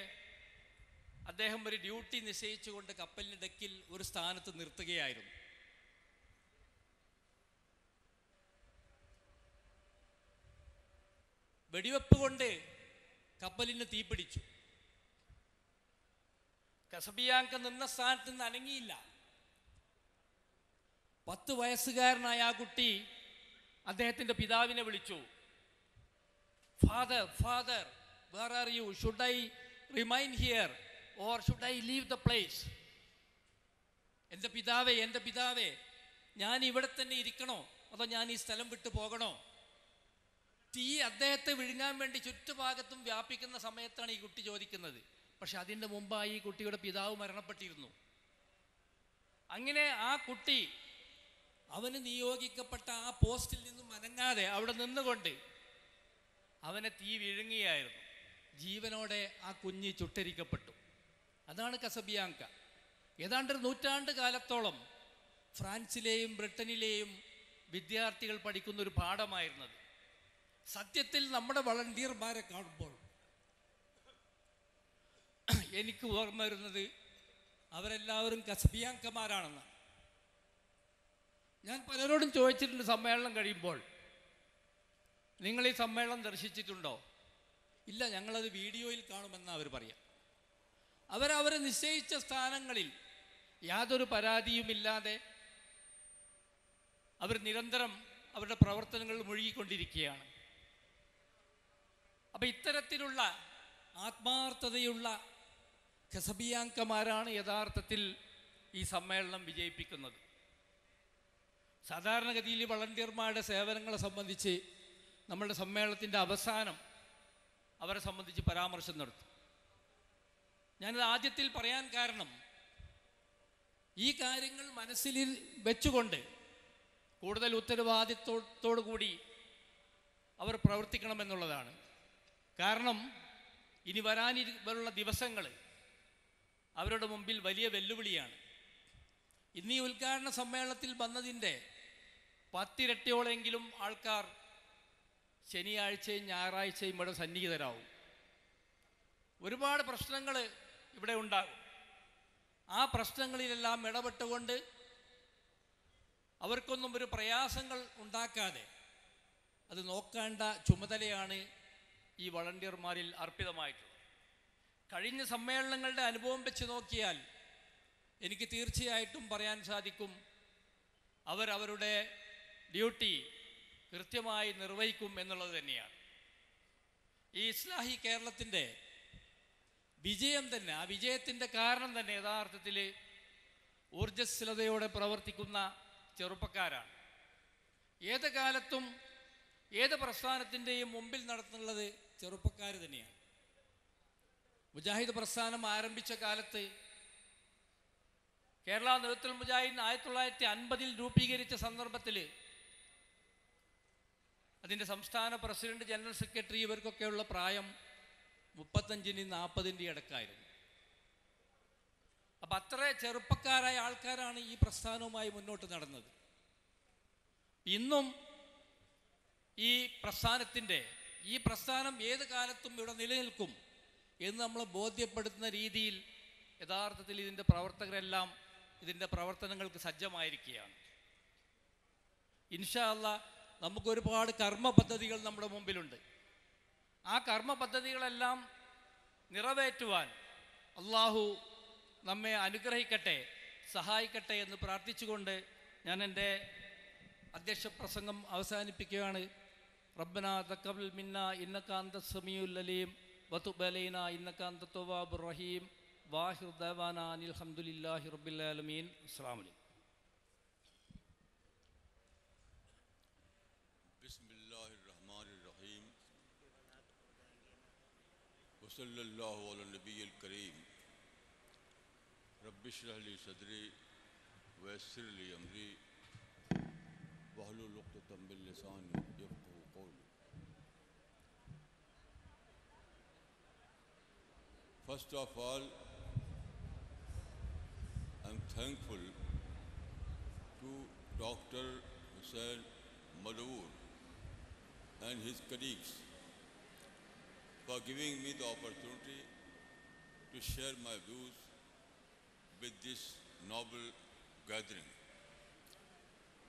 അദ്ദേഹം ഒരു ഡ്യൂട്ടി നിശ്ചയിച്ചുകൊണ്ട് കപ്പലിൻ്റെ ഡെക്കിൽ ഒരു സ്ഥാനത്ത് നിർത്തുകയായിരുന്നു. വെടിവെപ്പ് കൊണ്ട് കപ്പലിന് തീപിടിച്ചു. കസബിയാങ്ക നിന്ന സ്ഥാനത്ത് നിന്ന് അനങ്ങിയില്ല. 10 വയസ്സുകാരനായ ആ കുട്ടി അദ്ദേഹത്തിൻ്റെ പിതാവിനെ വിളിച്ചു. Father, father, where are you? Should I remain here or should I leave the place? എൻ്റെ പിതാവേ, എൻ്റെ പിതാവേ, ഞാൻ ഇവിടെ തന്നെ ഇരിക്കണോ അതോ ഞാൻ ഈ സ്ഥലം വിട്ടു പോകണോ? തീ അദ്ദേഹത്തെ വിഴുങ്ങാൻ വേണ്ടി ചുറ്റുഭാഗത്തും വ്യാപിക്കുന്ന സമയത്താണ് ഈ കുട്ടി ചോദിക്കുന്നത്. പക്ഷെ അതിൻ്റെ മുമ്പായി ഈ കുട്ടിയുടെ പിതാവ് മരണപ്പെട്ടിരുന്നു. അങ്ങനെ ആ കുട്ടി അവന് നിയോഗിക്കപ്പെട്ട ആ പോസ്റ്റിൽ നിന്നും അനങ്ങാതെ അവിടെ നിന്നുകൊണ്ട് അവനെ തീ വിഴുങ്ങിയായിരുന്നു. ജീവനോടെ ആ കുഞ്ഞ് ചുട്ടരിക്കപ്പെട്ടു. അതാണ് കസബിയാങ്ക. ഏതാണ്ട് 100 നൂറ്റാണ്ട് കാലത്തോളം ഫ്രാൻസിലെയും ബ്രിട്ടനിലെയും വിദ്യാർത്ഥികൾ പഠിക്കുന്ന ഒരു പാഠമായിരുന്നത്. സത്യത്തിൽ നമ്മുടെ വളണ്ടിയർമാരെ കാണുമ്പോൾ എനിക്ക് ഓർമ്മ വരുന്നത് അവരെല്ലാവരും കസബിയാങ്കമാരാണെന്നാണ്. ഞാൻ പലരോടും ചോദിച്ചിട്ടുണ്ട് സമ്മേളനം കഴിയുമ്പോൾ, നിങ്ങൾ ഈ സമ്മേളനം ദർശിച്ചിട്ടുണ്ടോ? ഇല്ല, ഞങ്ങളത് വീഡിയോയിൽ കാണുമെന്നാണ് അവർ പറയാം. അവരവരെ നിശ്ചയിച്ച സ്ഥാനങ്ങളിൽ യാതൊരു പരാതിയുമില്ലാതെ അവർ നിരന്തരം അവരുടെ പ്രവർത്തനങ്ങൾ മുഴുകിക്കൊണ്ടിരിക്കുകയാണ്. അപ്പം ഇത്തരത്തിലുള്ള ആത്മാർത്ഥതയുള്ള കസബിയാങ്കമാരാണ് യഥാർത്ഥത്തിൽ ഈ സമ്മേളനം വിജയിപ്പിക്കുന്നത്. സാധാരണഗതിയിൽ വളണ്ടിയർമാരുടെ സേവനങ്ങളെ സംബന്ധിച്ച് നമ്മളുടെ സമ്മേളനത്തിൻ്റെ അവസാനം അവരെ സംബന്ധിച്ച് പരാമർശം നടത്തും. ഞാനത് ആദ്യത്തിൽ പറയാൻ കാരണം ഈ കാര്യങ്ങൾ മനസ്സിൽ വെച്ചുകൊണ്ട് കൂടുതൽ ഉത്തരവാദിത്വത്തോടു കൂടി അവർ പ്രവർത്തിക്കണമെന്നുള്ളതാണ്. കാരണം ഇനി വരാനിരിക്കുന്ന ദിവസങ്ങൾ അവരുടെ മുമ്പിൽ വലിയ വെല്ലുവിളിയാണ്. ഇന്ന് ഈ ഉദ്ഘാടന സമ്മേളനത്തിൽ വന്നതിൻ്റെ 10 ഇരട്ടിയോളെങ്കിലും ആൾക്കാർ ശനിയാഴ്ചയും ഞായറാഴ്ചയും ഇവിടെ സന്നിഹിതരാകും. ഒരുപാട് പ്രശ്നങ്ങൾ ഇവിടെ ഉണ്ടാകും. ആ പ്രശ്നങ്ങളിലെല്ലാം ഇടപെട്ടുകൊണ്ട് അവർക്കൊന്നും ഒരു പ്രയാസങ്ങൾ ഉണ്ടാക്കാതെ അത് നോക്കേണ്ട ചുമതലയാണ് ഈ വളണ്ടിയർമാരിൽ അർപ്പിതമായിട്ടുള്ളത്. കഴിഞ്ഞ സമ്മേളനങ്ങളുടെ അനുഭവം വെച്ച് നോക്കിയാൽ എനിക്ക് തീർച്ചയായിട്ടും പറയാൻ സാധിക്കും, അവരവരുടെ ഡ്യൂട്ടി കൃത്യമായി നിർവഹിക്കും എന്നുള്ളത് തന്നെയാണ്. ഈ ഇസ്ലാഹി കേരളത്തിൻ്റെ വിജയം തന്നെ, ആ വിജയത്തിൻ്റെ കാരണം തന്നെ യഥാർത്ഥത്തിൽ ഊർജ്ജസ്വലതയോടെ പ്രവർത്തിക്കുന്ന ചെറുപ്പക്കാരാണ്. ഏത് കാലത്തും ഏത് പ്രസ്ഥാനത്തിൻ്റെയും മുമ്പിൽ നടത്തുന്നത് ചെറുപ്പക്കാർ തന്നെയാണ്. മുജാഹിദ് പ്രസ്ഥാനം ആരംഭിച്ച കാലത്ത് കേരള നേതൃത്വ മുജാഹിദ് 1950 രൂപീകരിച്ച സന്ദർഭത്തിൽ അതിൻ്റെ സംസ്ഥാന പ്രസിഡന്റ്, ജനറൽ സെക്രട്ടറി ഇവർക്കൊക്കെയുള്ള പ്രായം 35-40 ഇടക്കായിരുന്നു. അപ്പം അത്ര ചെറുപ്പക്കാരായ ആൾക്കാരാണ് ഈ പ്രസ്ഥാനവുമായി മുന്നോട്ട് നടന്നത്. ഇന്നും ഈ പ്രസ്ഥാനം ഏത് കാലത്തും ഇവിടെ നിലനിൽക്കും എന്ന് നമ്മളെ ബോധ്യപ്പെടുത്തുന്ന രീതിയിൽ യഥാർത്ഥത്തിൽ ഇതിൻ്റെ പ്രവർത്തകരെല്ലാം ഇതിൻ്റെ പ്രവർത്തനങ്ങൾക്ക് സജ്ജമായിരിക്കുകയാണ്. ഇൻഷാ അല്ലാഹ് നമുക്കൊരുപാട് കർമ്മ പദ്ധതികൾ നമ്മുടെ മുമ്പിലുണ്ട്. ആ കർമ്മ പദ്ധതികളെല്ലാം നിറവേറ്റുവാൻ അള്ളാഹു നമ്മെ അനുഗ്രഹിക്കട്ടെ, സഹായിക്കട്ടെ എന്ന് പ്രാർത്ഥിച്ചുകൊണ്ട് ഞാൻ എൻ്റെ അധ്യക്ഷ പ്രസംഗം അവസാനിപ്പിക്കുകയാണ്. റബ്ബനാ തഖബ്ബൽ മിന്നാ ഇന്നക അന്ത സമീഉൽ അലീം വതുബ് അലൈനാ ഇന്നക അന്ത തവ്വാബുർ റഹീം വാഹിർ ദഅവാന അനിൽ ഹംദുലില്ലാഹി റബ്ബിൽ ആലമീൻ. അസ്സലാമു അലൈക്കും. बिस्मिल्लाहिर्रहमानिर्रहीम वसल्लल्लाहु अला नबील करीम रब्बि इश्रह ली सदरी वयस्सिर ली अमरी वहलुल उक़्दतम मिन लिसानी यफ़क़हू क़ौली. First of all, I'm thankful to Dr. Hussain Madoor and his colleagues for giving me the opportunity to share my views with this noble gathering.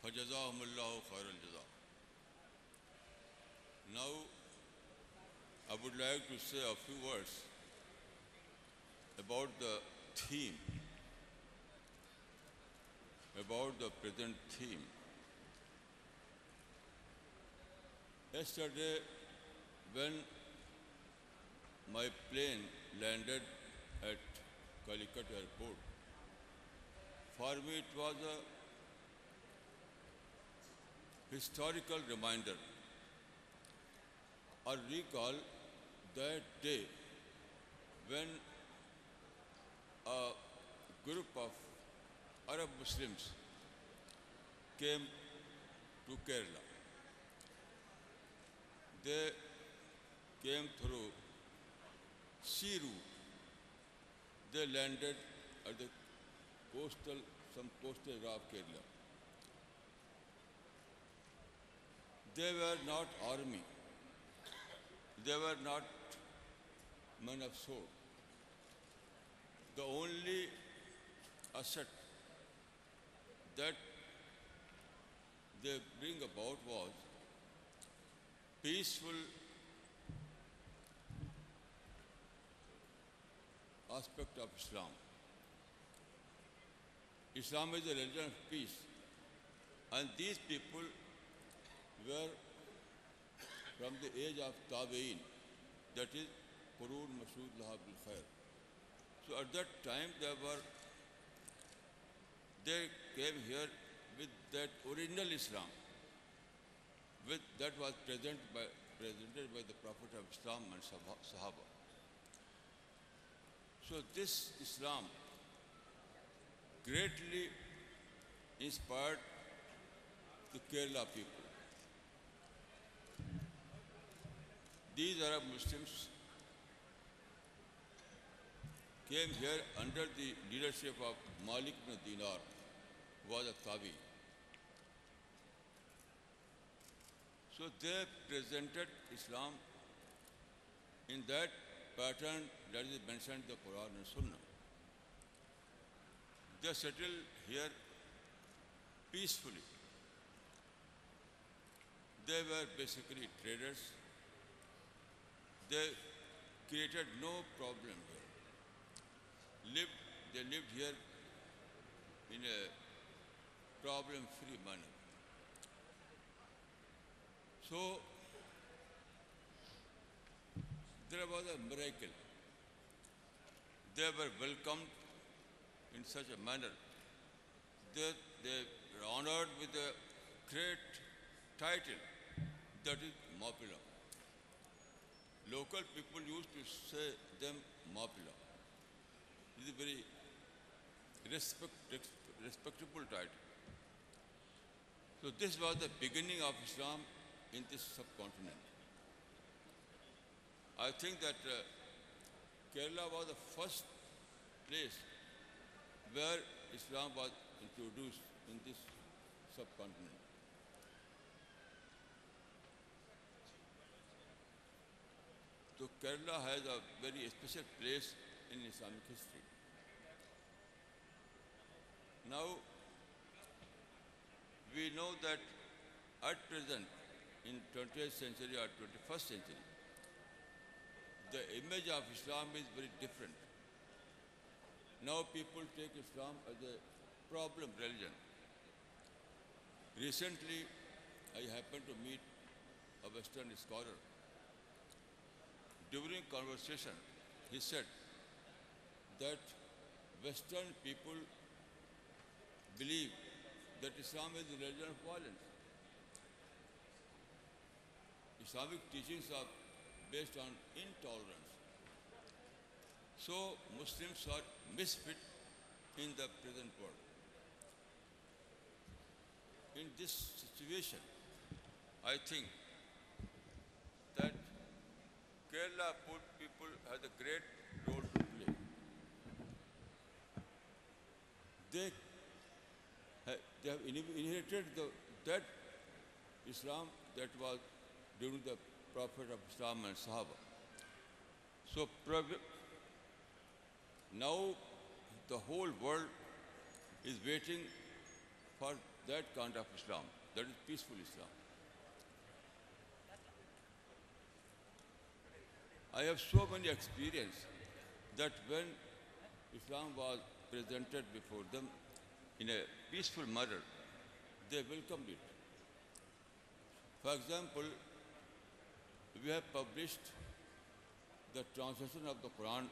Fajazahumullahu khairal jaza. Now, I would like to say a few words about the theme, about the present theme. Yesterday, when my plane landed at Calicut airport, for me it was a historical reminder. I recall that day when a group of Arab Muslims came to Kerala. They came through sea route. They landed at the some coastal area of Kerala. They were not army. They were not men of sword. The only asset that they bring about was peaceful aspect of Islam. Islam is a religion of peace, and these people were from the age of Tabi'in, that is Qurun Mashood Laha bil Khair. So at that time they came here with that original Islam, that was presented by the Prophet of Islam and Sahaba. So this Islam greatly inspired the Kerala people. These Arab Muslims came here under the leadership of Malik ibn Dinar, who was a Tabi. So they presented Islam in that pattern that is mentioned in the Quran and Sunnah. They settled here peacefully. They were basically traders. They created no problem here. They lived here in a problem-free manner. So there was a miracle. They were welcomed in such a manner that they were honored with a great title, that is Mapila. Local people used to say them Mapila. It is a very respectable title. So this was the beginning of Islam in this subcontinent. I think that Kerala was the first place where Islam was introduced in this subcontinent. So Kerala has a very special place in Islamic history. Now, we know that at present, in 20th century or 21st century, the image of Islam is very different. Now people take Islam as a problem religion. Recently, I happened to meet a Western scholar. During conversation, he said that Western people believe that Islam is the religion of violence. Islamic teachings are based on intolerance. So Muslims are misfit in the present world. In this situation, I think that Kerala people has a great role to play. They have inherited that Islam that was during the Prophet of Islam and Sahaba. So now the whole world is waiting for that kind of Islam, that is peaceful Islam. I have so many experience that when Islam was presented before them in a peaceful manner, they welcomed it. For example, we have published the translation of the Quran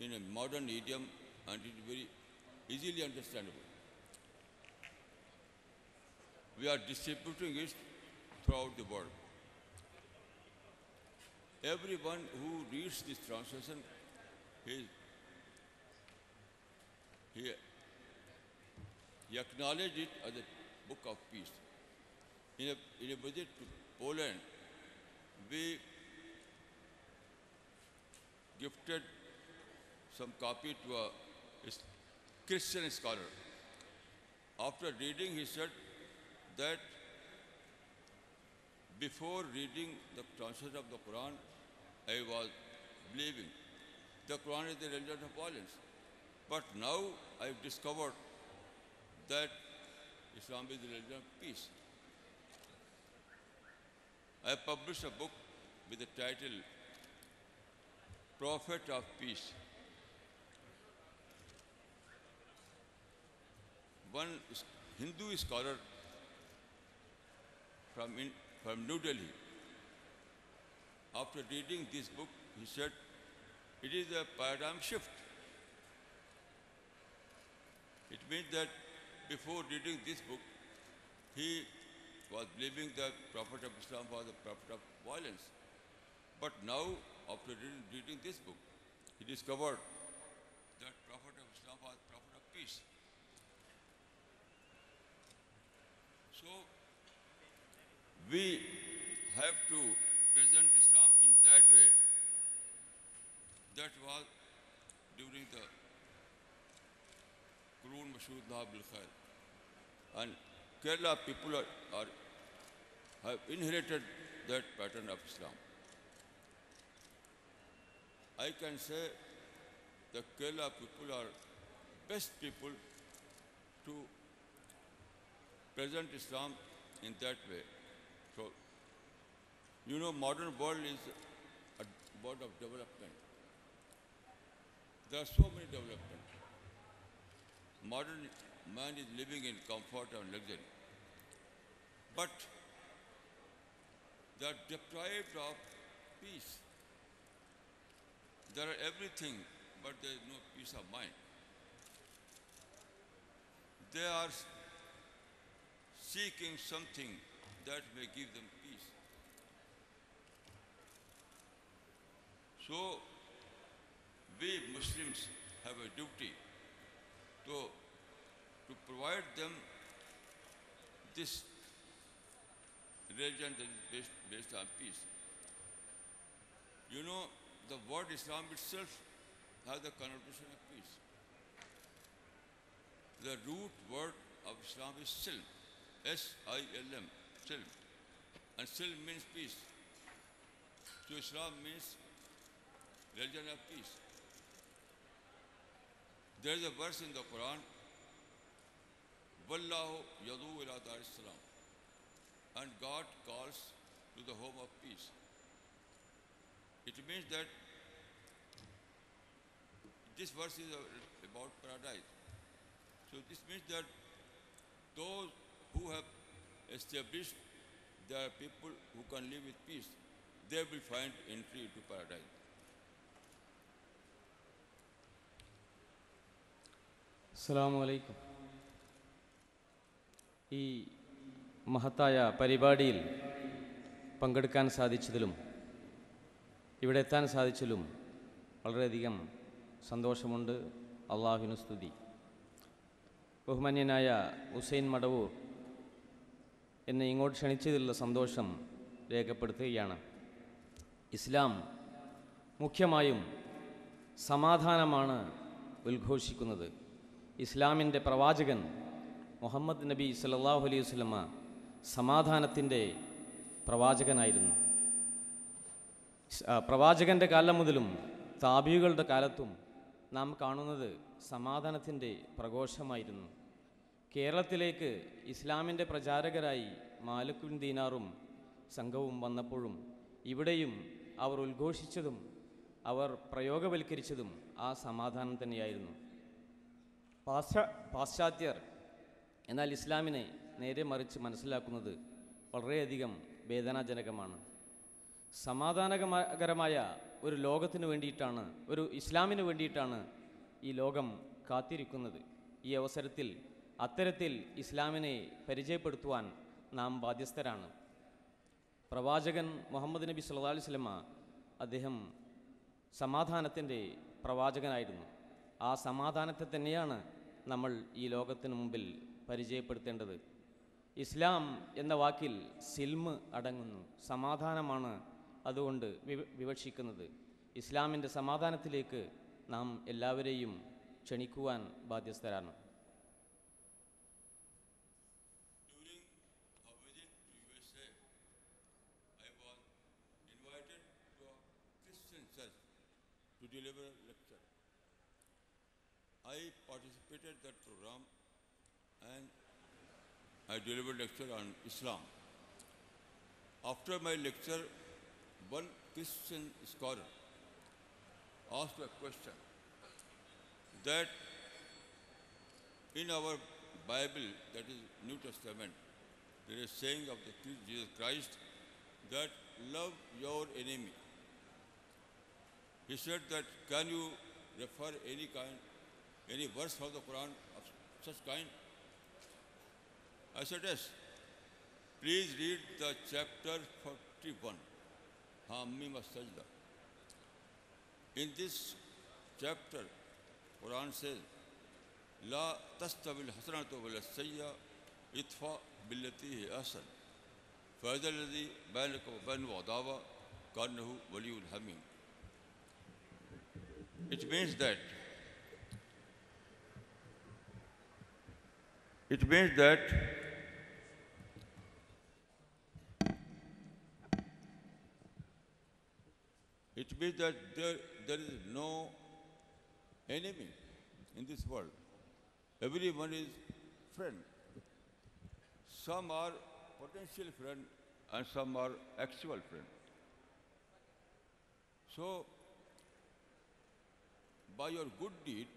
in a modern idiom and it is very easily understandable. We are distributing it throughout the world. Everyone who reads this translation, he acknowledges it as a book of peace. In a visit to Poland, we gifted some copy to a Christian scholar. After reading, he said that before reading the translation of the Quran, I was believing the Quran is the religion of violence. But now I've discovered that Islam is the religion of peace. I published a book with the title Prophet of Peace. One Hindu scholar from New Delhi, after reading this book, he said, it is a paradigm shift. It means that before reading this book, he was believing that Prophet of Islam was the Prophet of violence. But now, after reading this book, he discovered that Prophet of Islam was Prophet of peace. So, we have to present Islam in that way. That was during the Qurun Mashhud Laha bil Khair. And Kerala people have inherited that pattern of Islam. I can say the Kerala people are best people to present Islam in that way. So, you know, modern world is a world of development. There are so many developments. Modern man is living in comfort and luxury. But they are deprived of peace. There are everything, but there is no peace of mind. They are seeking something that may give them peace. So, we Muslims have a duty to provide them this religion that is based on peace. You know, the word Islam itself has the connotation of peace. The root word of Islam is silm, S-I-L-M, silm. And silm means peace. So Islam means religion of peace. There is a verse in the Quran, Wallahu yadu ila dar salam, and God calls to the home of peace. It means that this verse is about paradise. So this means that those who have established there are people who can live with peace, they will find entry into paradise. അസ്സലാമു അലൈക്കും. ഈ മഹത്തായ പരിപാടിയിൽ പങ്കെടുക്കാൻ സാധിച്ചതിലും ഇവിടെ എത്താൻ സാധിച്ചതിലും വളരെയധികം സന്തോഷമുണ്ട്. അള്ളാഹുവിന് സ്തുതി. ബഹുമാന്യനായ ഹുസൈൻ മടവൂർ എന്നെ ഇങ്ങോട്ട് ക്ഷണിച്ചതിലുള്ള സന്തോഷം രേഖപ്പെടുത്തുകയാണ്. ഇസ്ലാം മുഖ്യമായും സമാധാനമാണ് ഉദ്ഘോഷിക്കുന്നത്. ഇസ്ലാമിൻ്റെ പ്രവാചകൻ മുഹമ്മദ് നബി സല്ലല്ലാഹു അലൈഹി വസല്ലമ സമാധാനത്തിൻ്റെ പ്രവാചകനായിരുന്നു. പ്രവാചകൻ്റെ കാലം മുതലും താബികളുടെ കാലത്തും നാം കാണുന്നത് സമാധാനത്തിൻ്റെ പ്രഘോഷമായിരുന്നു. കേരളത്തിലേക്ക് ഇസ്ലാമിൻ്റെ പ്രചാരകരായി മാലിക് ബിൻ ദീനാറും സംഘവും വന്നപ്പോഴും ഇവിടെയും അവർ ഉദ്ഘോഷിച്ചതും അവർ പ്രയോഗവൽക്കരിച്ചതും ആ സമാധാനം തന്നെയായിരുന്നു. പാശ്ചാത്യർ എന്നാൽ ഇസ്ലാമിനെ നേരെ മറിച്ച് മനസ്സിലാക്കുന്നത് വളരെയധികം വേദനാജനകമാണ്. സമാധാനകരമായ ഒരു ലോകത്തിന് വേണ്ടിയിട്ടാണ്, ഒരു ഇസ്ലാമിന് വേണ്ടിയിട്ടാണ് ഈ ലോകം കാത്തിരിക്കുന്നത്. ഈ അവസരത്തിൽ അത്തരത്തിൽ ഇസ്ലാമിനെ പരിചയപ്പെടുത്തുവാൻ നാം ബാധ്യസ്ഥരാണ്. പ്രവാചകൻ മുഹമ്മദ് നബി സല്ലല്ലാഹു അലൈഹി വസല്ലമ അദ്ദേഹം സമാധാനത്തിൻ്റെ പ്രവാചകനായിരുന്നു. ആ സമാധാനത്തെ തന്നെയാണ് നമ്മൾ ഈ ലോകത്തിന് മുമ്പിൽ പരിചയപ്പെടുത്തേണ്ടത്. ഇസ്ലാം എന്ന വാക്കിൽ സിൽമ് അടങ്ങുന്നു. സമാധാനമാണ് അതുകൊണ്ട് വിവക്ഷിക്കുന്നത്. ഇസ്ലാമിൻ്റെ സമാധാനത്തിലേക്ക് നാം എല്ലാവരെയും ക്ഷണിക്കുവാൻ ബാധ്യസ്ഥരാണ്. To deliver a lecture. I participated in that program and I delivered a lecture on Islam. After my lecture, one Christian scholar asked a question that in our Bible, that is New Testament, there is saying of the Jesus Christ that love your enemy. He said that, can you refer any verse from the Quran of such kind? I said, yes. Please read the chapter 41, Hamim as-Sajda. In this chapter, Quran says, La tastavil hasanatu wal sayya itfa billati hi ahsan. Fa'idha alladhi bainaka wa bainahu adawa kannahu waliyul hamim. It means that there is no enemy in this world. Everyone is friend. Some are potential friend and some are actual friend. So, by your good deed,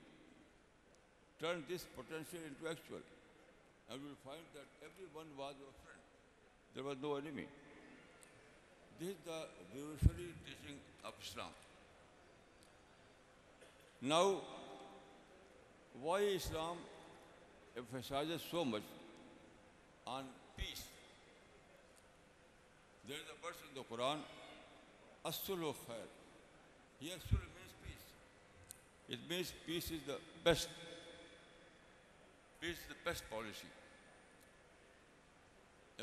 turn this potential into actual, and you will find that everyone was your friend. There was no enemy. This is the revolutionary teaching of Islam. Now, why Islam emphasizes so much on peace? There is a verse in the Quran, As-sulhu khair. Here, sulh means peace. It means peace is the best. Peace is the best policy.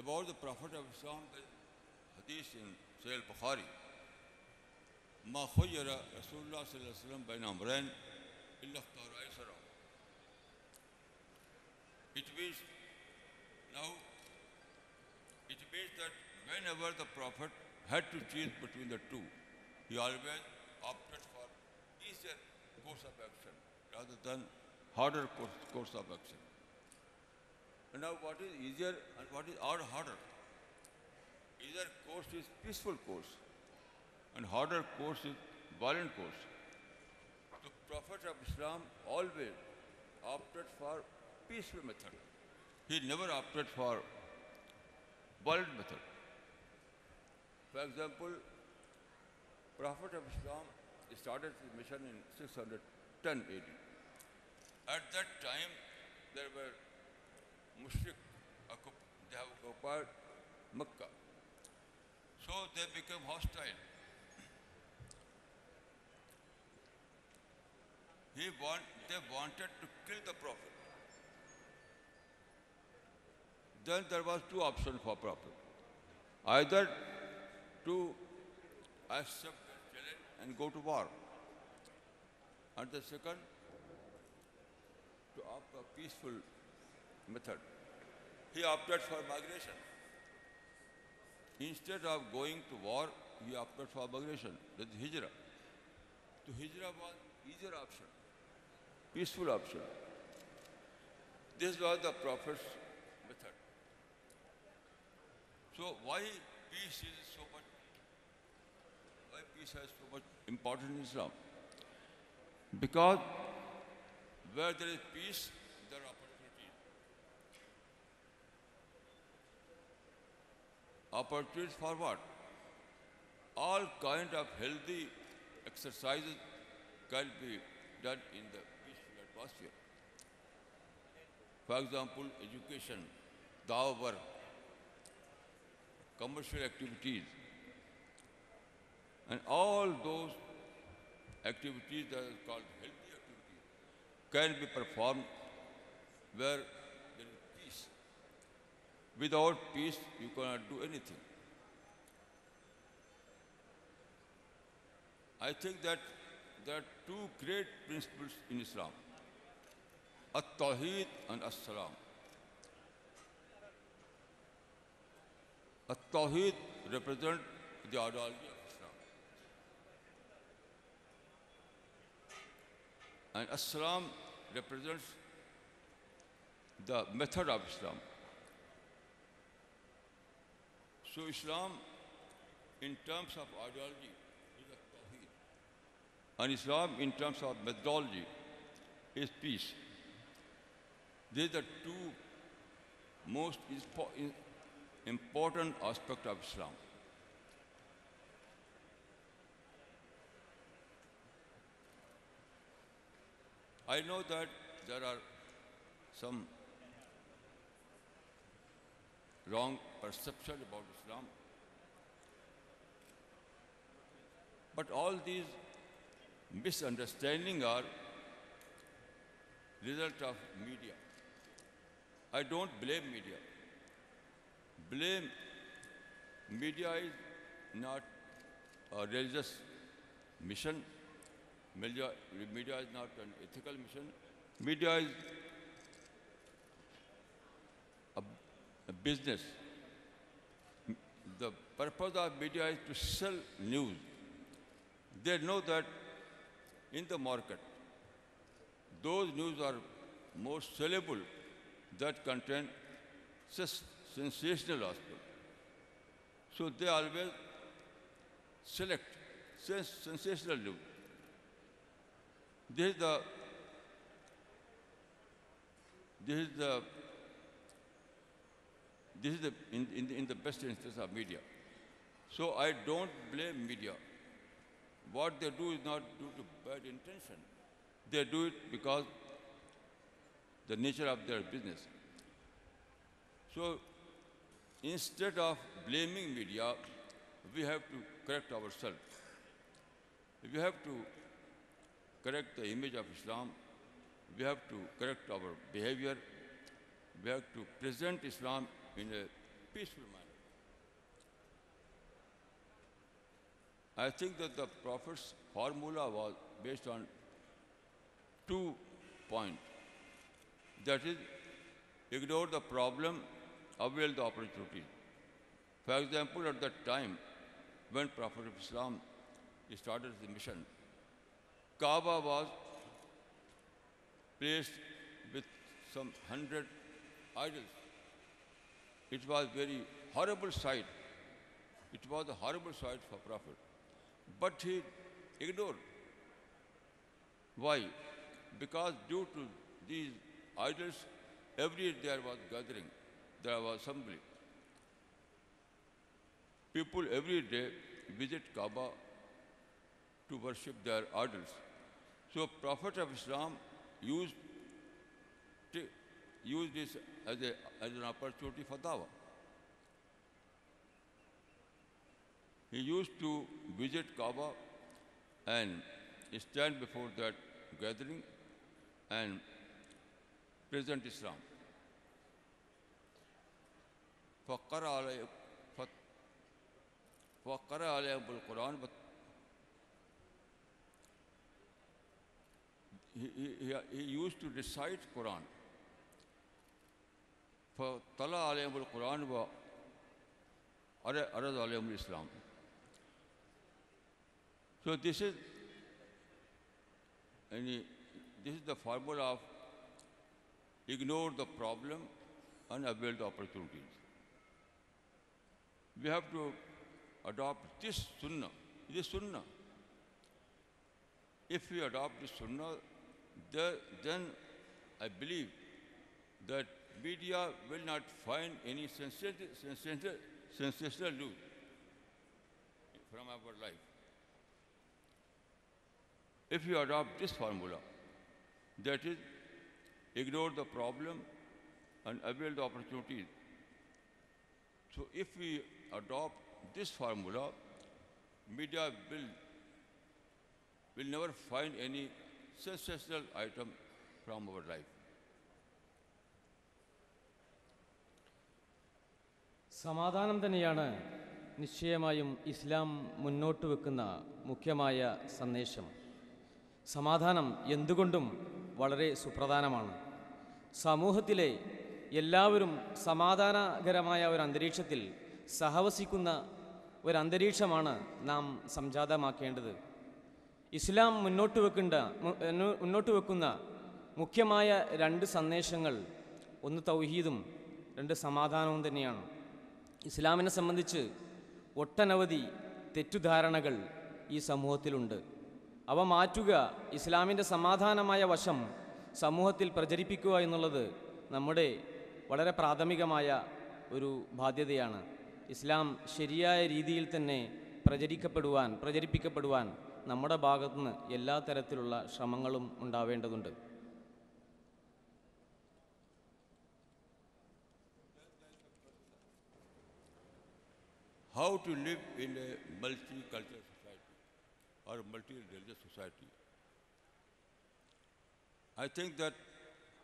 About the Prophet of Islam, the hadith in Sahih al-Bukhari, Ma khayyara Rasulullah sallallahu alaihi wasallam bayna amrayn illa ikhtara aysara. It means that whenever the Prophet had to choose between the two, he always opted for easier course of action rather than harder course of action. And now what is easier and what is harder? Easier course is peaceful course and harder course is violent course. The Prophet of Islam always opted for peaceful method. He never opted for violent method. For example, Prophet of Islam started his mission in 610 AD. At that time, there were mushrik, they have occupied Mecca. So they became hostile. They wanted to kill the Prophet. Then there was two options for Prophet. Either to accept the challenge and go to war. And the second, to opt a peaceful method. He opted for migration. Instead of going to war, he opted for migration. That is hijrah. So hijrah was easier option, peaceful option. This was the Prophet's method. So why peace is so much? Why peace has so much importance in Islam? Because where there is peace, there are opportunities. Opportunities for what? All kind of healthy exercises can be done in the peaceful atmosphere. For example, education, dawah work, commercial activities, and all those activities that are called healthy activities can be performed where there is peace. Without peace, you cannot do anything. I think that there are two great principles in Islam, At-Tawheed and As-Salam. At-Tawheed represents the ideology of Islam. And As-Salam represents the method of Islam. So Islam, in terms of ideology, is At-Tawheed. And Islam, in terms of methodology, is peace. These are the two most important aspects of Islam. I know that there are some wrong perception about Islam, but all these misunderstandings are result of media. I don't blame media. Media is not a religious mission. Media is not an ethical mission. Media is a business. The purpose of media is to sell news. They know that in the market, those news are more sellable that contain sensational aspect. So they always select sensational news. This is in the best interest of media. So I don't blame media. What they do is not due to bad intention. They do it because the nature of their business. So instead of blaming media, we have to correct ourselves. We have to correct the image of Islam. We have to correct our behavior. We have to present Islam in a peaceful manner. I think that the Prophet's formula was based on 2 points. That is, ignore the problem, avail the opportunity. For example, at that time, when Prophet of Islam started the mission, Kaaba was placed with some 100 idols. It was very horrible sight. It was a horrible sight for Prophet. But he ignored. Why? Because due to these idols, every day there was gathering, there was assembly. People every day visit Kaaba to worship their idols. So Prophet of Islam used use this as an opportunity for dawah. He used to visit Kaaba and stand before that gathering and present Islam. فقرأ عليهم القرآن. But he used to recite Quran. فطلع عليهم القرآن وعرض عليهم الإسلام. So this is the formula of ignore the problem and avail the opportunities. We have to adopt this sunnah. This sunnah. If we adopt this sunnah, then I believe that media will not find any sensational news from our life. If you adopt this formula, that is, ignore the problem and avail the opportunities. So if we adopt this formula, media will never find any sensational item from our life. സമാധാനം തന്നെയാണ് നിശ്ചയമായും ഇസ്ലാം മുന്നോട്ട് വെക്കുന്ന മുഖ്യമായ സന്ദേശം. സമാധാനം എന്തുകൊണ്ടും വളരെ സുപ്രധാനമാണ്. സമൂഹത്തിലെ എല്ലാവരും സമാധാനകരമായ ഒരു അന്തരീക്ഷത്തിൽ സഹവസിക്കുന്ന ഒരന്തരീക്ഷമാണ് നാം സംജാതമാക്കേണ്ടത്. ഇസ്ലാം മുന്നോട്ട് വെക്കുന്ന മുഖ്യമായ രണ്ട് സന്ദേശങ്ങൾ, ഒന്ന് തൗഹീദും രണ്ട് സമാധാനവും തന്നെയാണ്. ഇസ്ലാമിനെ സംബന്ധിച്ച് ഒട്ടനവധി തെറ്റുധാരണകൾ ഈ സമൂഹത്തിലുണ്ട്. അവ മാറ്റുക, ഇസ്ലാമിൻ്റെ സമാധാനമായ വശം സമൂഹത്തിൽ പ്രചരിപ്പിക്കുക എന്നുള്ളത് നമ്മുടെ വളരെ പ്രാഥമികമായ ഒരു ബാധ്യതയാണ്. ഇസ്ലാം ശരിയായ രീതിയിൽ തന്നെ പ്രചരിപ്പിക്കപ്പെടുവാൻ നമ്മുടെ ഭാഗത്തുനിന്ന് എല്ലാ തരത്തിലുള്ള ശ്രമങ്ങളും ഉണ്ടാവേണ്ടതുണ്ട്. How to live in a multicultural society or multi-religious society? I think that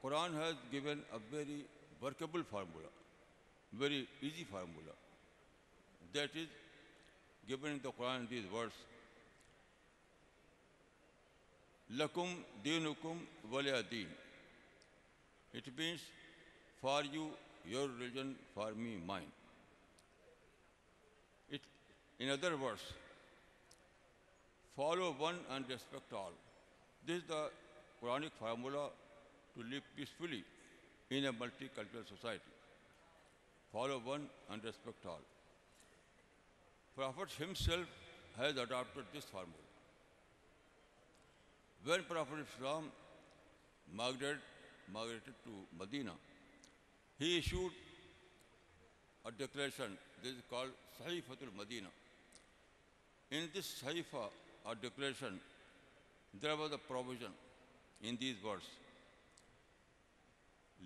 Quran has given a very workable formula, very easy formula. That is given in the Quran in these words: Lakum dinukum waliya deen. It means for you, your religion, for me, mine. In other words, follow one and respect all. This is the Quranic formula to live peacefully in a multicultural society. Follow one and respect all. Prophet himself has adopted this formula. When Prophet Islam migrated to Medina, he issued a declaration. This is called Sahifatul Medina. In this Sahifa, or declaration, there was a provision in these words: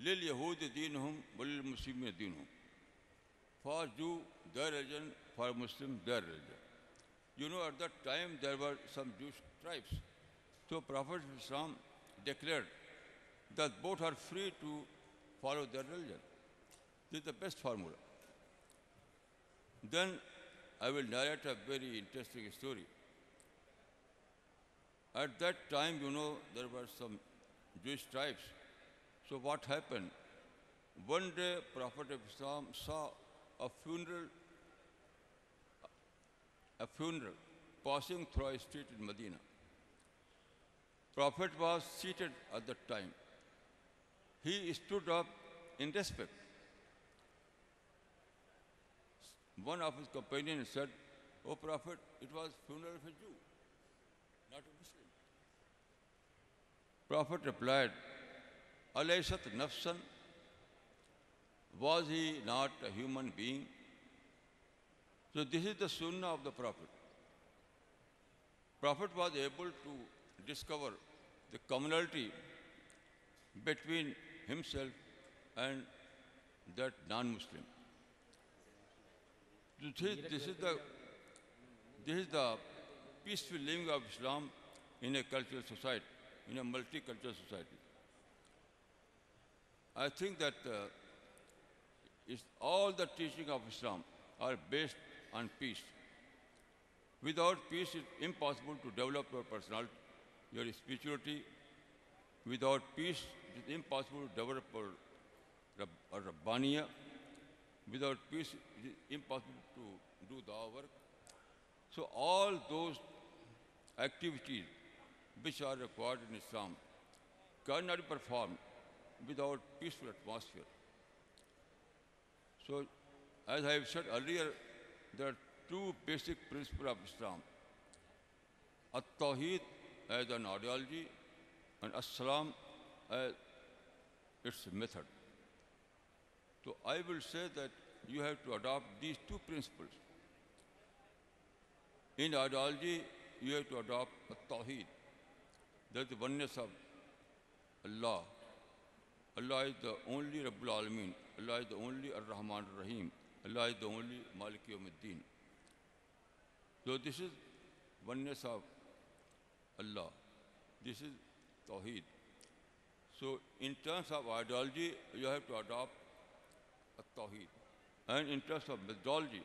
Lil Yahudi deenhum walil Muslimin deenhum. For Jew their religion, for Muslim their religion. You know, at that time there were some Jewish tribes. So Prophet Islam declared that both are free to follow their religion. This is the best formula. Then I will narrate a very interesting story. At that time, you know, there were some Jewish tribes. So what happened? One day, Prophet of Islam saw a funeral passing through a street in Medina. Prophet was seated at that time. He stood up in respect. One of his companions said, "O Prophet, it was funeral of a Jew, not a Muslim." Prophet replied, "Alaysat nafsan? Was he not a human being?" So this is the sunnah of the Prophet. Prophet was able to discover the commonality between himself and that non-Muslim. This is the peaceful living of Islam in a cultural society, in a multicultural society. I think that all the teaching of Islam are based on peace. Without peace, it's impossible to develop your personality, your spirituality. Without peace, it is impossible to develop a Rabbaniya. Without peace, it is impossible to do dawah work. So all those activities which are required in Islam cannot be performed without peaceful atmosphere. So, as I have said earlier, there are two basic principles of Islam. At-Tawheed as an ideology and As-Salam as its method. So I will say that you have to adopt these two principles. In ideology, you have to adopt At-Tawheed. That is the oneness of Allah. Allah is the only Rabbul Alameen. Allah is the only Ar-Rahman Ar-Rahim. Allah is the only Malik Yawmiddin. So this is oneness of Allah. This is Tawheed. So in terms of ideology, you have to adopt Tawheed. And in terms of methodology,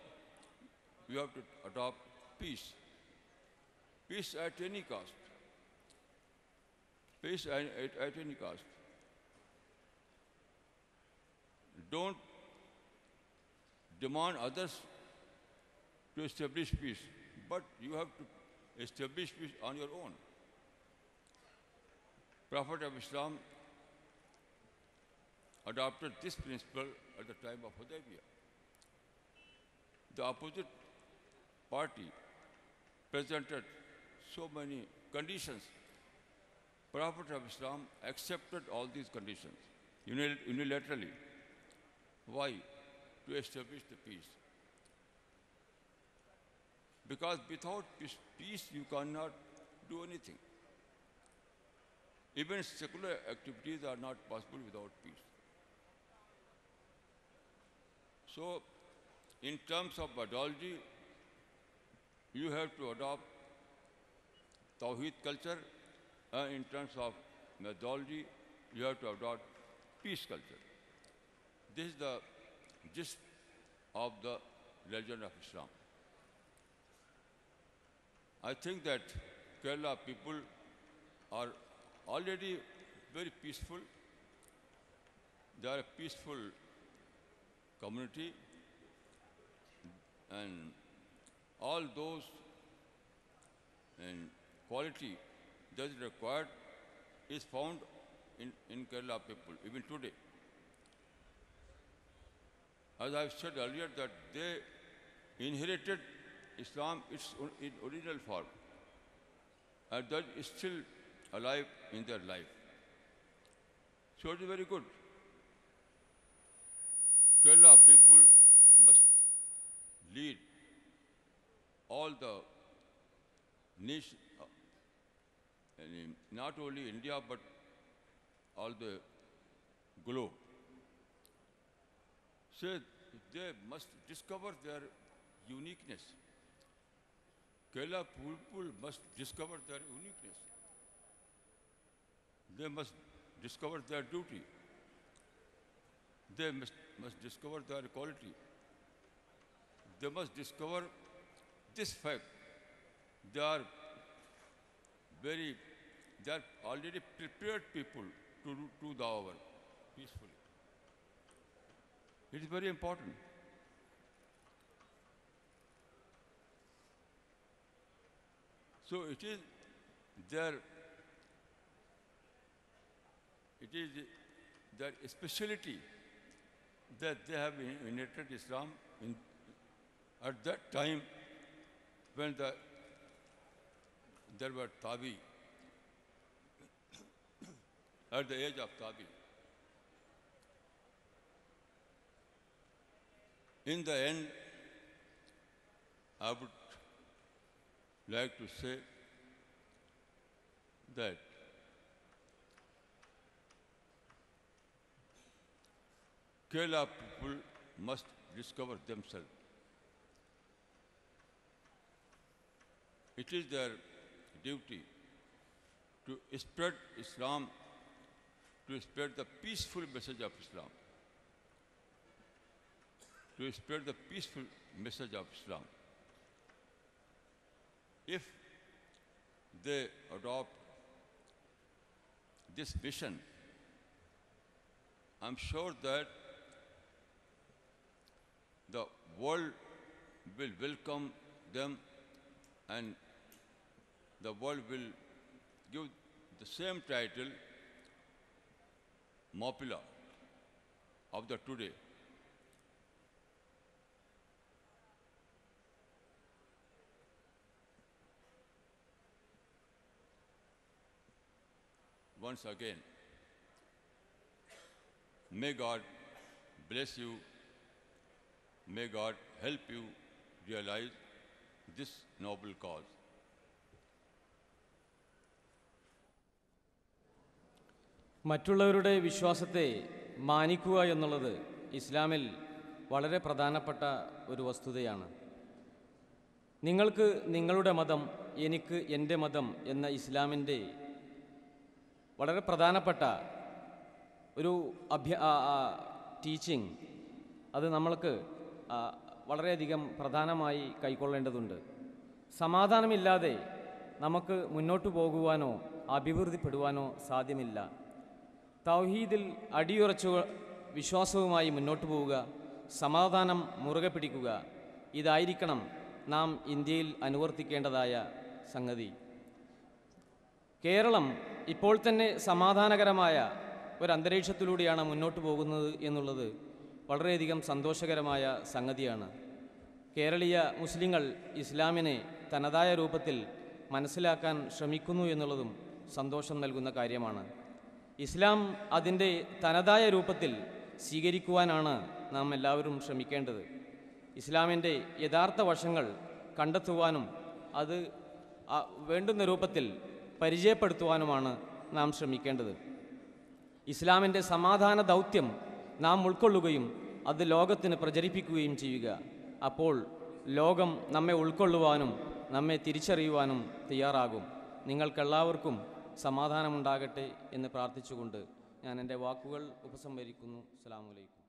you have to adopt peace. Peace at any cost. Peace at any cost. Don't demand others to establish peace, but you have to establish peace on your own. Prophet of Islam adopted this principle at the time of Hudaybiyah. The opposite party presented so many conditions. Prophet of Islam accepted all these conditions unilaterally. Why? To establish the peace. Because without peace you cannot do anything. Even secular activities are not possible without peace. So, in terms of ideology, you have to adopt Tawheed culture, and in terms of methodology, you have to adopt peace culture. This is the gist of the religion of Islam. I think that Kerala people are already very peaceful. They are a peaceful community, and all those quality that is required is found in Kerala people, even today. As I have said earlier, that they inherited Islam in original form, and that is still alive in their life. So it is very good. Kerala people must lead all the nation, not only India but all the globe. So they must discover their uniqueness. Kerala people must discover their uniqueness. They must discover their duty. They must discover their equality. They must discover this fact. They are already prepared people to do dawah work peacefully. It is very important. So it is their speciality that they have inherited Islam at that time when there were Tabi, at the age of Tabi. In the end, I would like to say that Kerala people must discover themselves. It is their duty to spread Islam, to spread the peaceful message of Islam. To spread the peaceful message of Islam. If they adopt this mission, I'm sure that the world will welcome them and the world will give the same title, Mopila, of the today. Once again, may God bless you, may God help you realize this noble cause. മറ്റുള്ളവരുടെ വിശ്വാസത്തെ മാനിക്കുക എന്നുള്ളത് ഇസ്ലാമിൽ വളരെ പ്രധാനപ്പെട്ട ഒരു വസ്തുതയാണ്. നിങ്ങൾക്ക് നിങ്ങളുടെ മതം, എനിക്ക് എൻ്റെ മതം എന്ന ഇസ്ലാമിൻ്റെ വളരെ പ്രധാനപ്പെട്ട ഒരു ടീച്ചിങ് അത് നമ്മൾക്ക് വളരെയധികം പ്രധാനമായി കൈക്കൊള്ളേണ്ടതുണ്ട്. സമാധാനമില്ലാതെ നമുക്ക് മുന്നോട്ട് പോകുവാനോ അഭിവൃദ്ധിപ്പെടുവാനോ സാധ്യമല്ല. തൗഹീദിൽ അടിയുറച്ച വിശ്വാസവുമായി മുന്നോട്ട് പോവുക, സമാധാനം മുറുകെ പിടിക്കുക, ഇതായിരിക്കണം നാം ഇന്ത്യയിൽ അനുവർത്തിക്കേണ്ടതായ സംഗതി. കേരളം ഇപ്പോൾ തന്നെ സമാധാനകരമായ ഒരു അന്തരീക്ഷത്തിലൂടെയാണ് മുന്നോട്ട് പോകുന്നത് എന്നുള്ളത് വളരെയധികം സന്തോഷകരമായ സംഗതിയാണ്. കേരളീയ മുസ്ലിങ്ങൾ ഇസ്ലാമിനെ തനതായ രൂപത്തിൽ മനസ്സിലാക്കാൻ ശ്രമിക്കുന്നു എന്നുള്ളതും സന്തോഷം നൽകുന്ന കാര്യമാണ്. ഇസ്ലാം അതിൻ്റെ തനതായ രൂപത്തിൽ സ്വീകരിക്കുവാനാണ് നാം എല്ലാവരും ശ്രമിക്കേണ്ടത്. ഇസ്ലാമിൻ്റെ യഥാർത്ഥ വശങ്ങൾ കണ്ടെത്തുവാനും അത് വേണ്ടുന്ന രൂപത്തിൽ പരിചയപ്പെടുത്തുവാനുമാണ് നാം ശ്രമിക്കേണ്ടത്. ഇസ്ലാമിൻ്റെ സമാധാന ദൗത്യം നാം ഉൾക്കൊള്ളുകയും അത് ലോകത്തിന് പ്രചരിപ്പിക്കുകയും ചെയ്യുക. അപ്പോൾ ലോകം നമ്മെ ഉൾക്കൊള്ളുവാനും നമ്മെ തിരിച്ചറിയുവാനും തയ്യാറാകും. നിങ്ങൾക്കെല്ലാവർക്കും സമാധാനമുണ്ടാകട്ടെ എന്ന് പ്രാർത്ഥിച്ചുകൊണ്ട് ഞാൻ എൻ്റെ വാക്കുകൾ ഉപസംഹരിക്കുന്നു. അസ്സലാമു അലൈക്കും.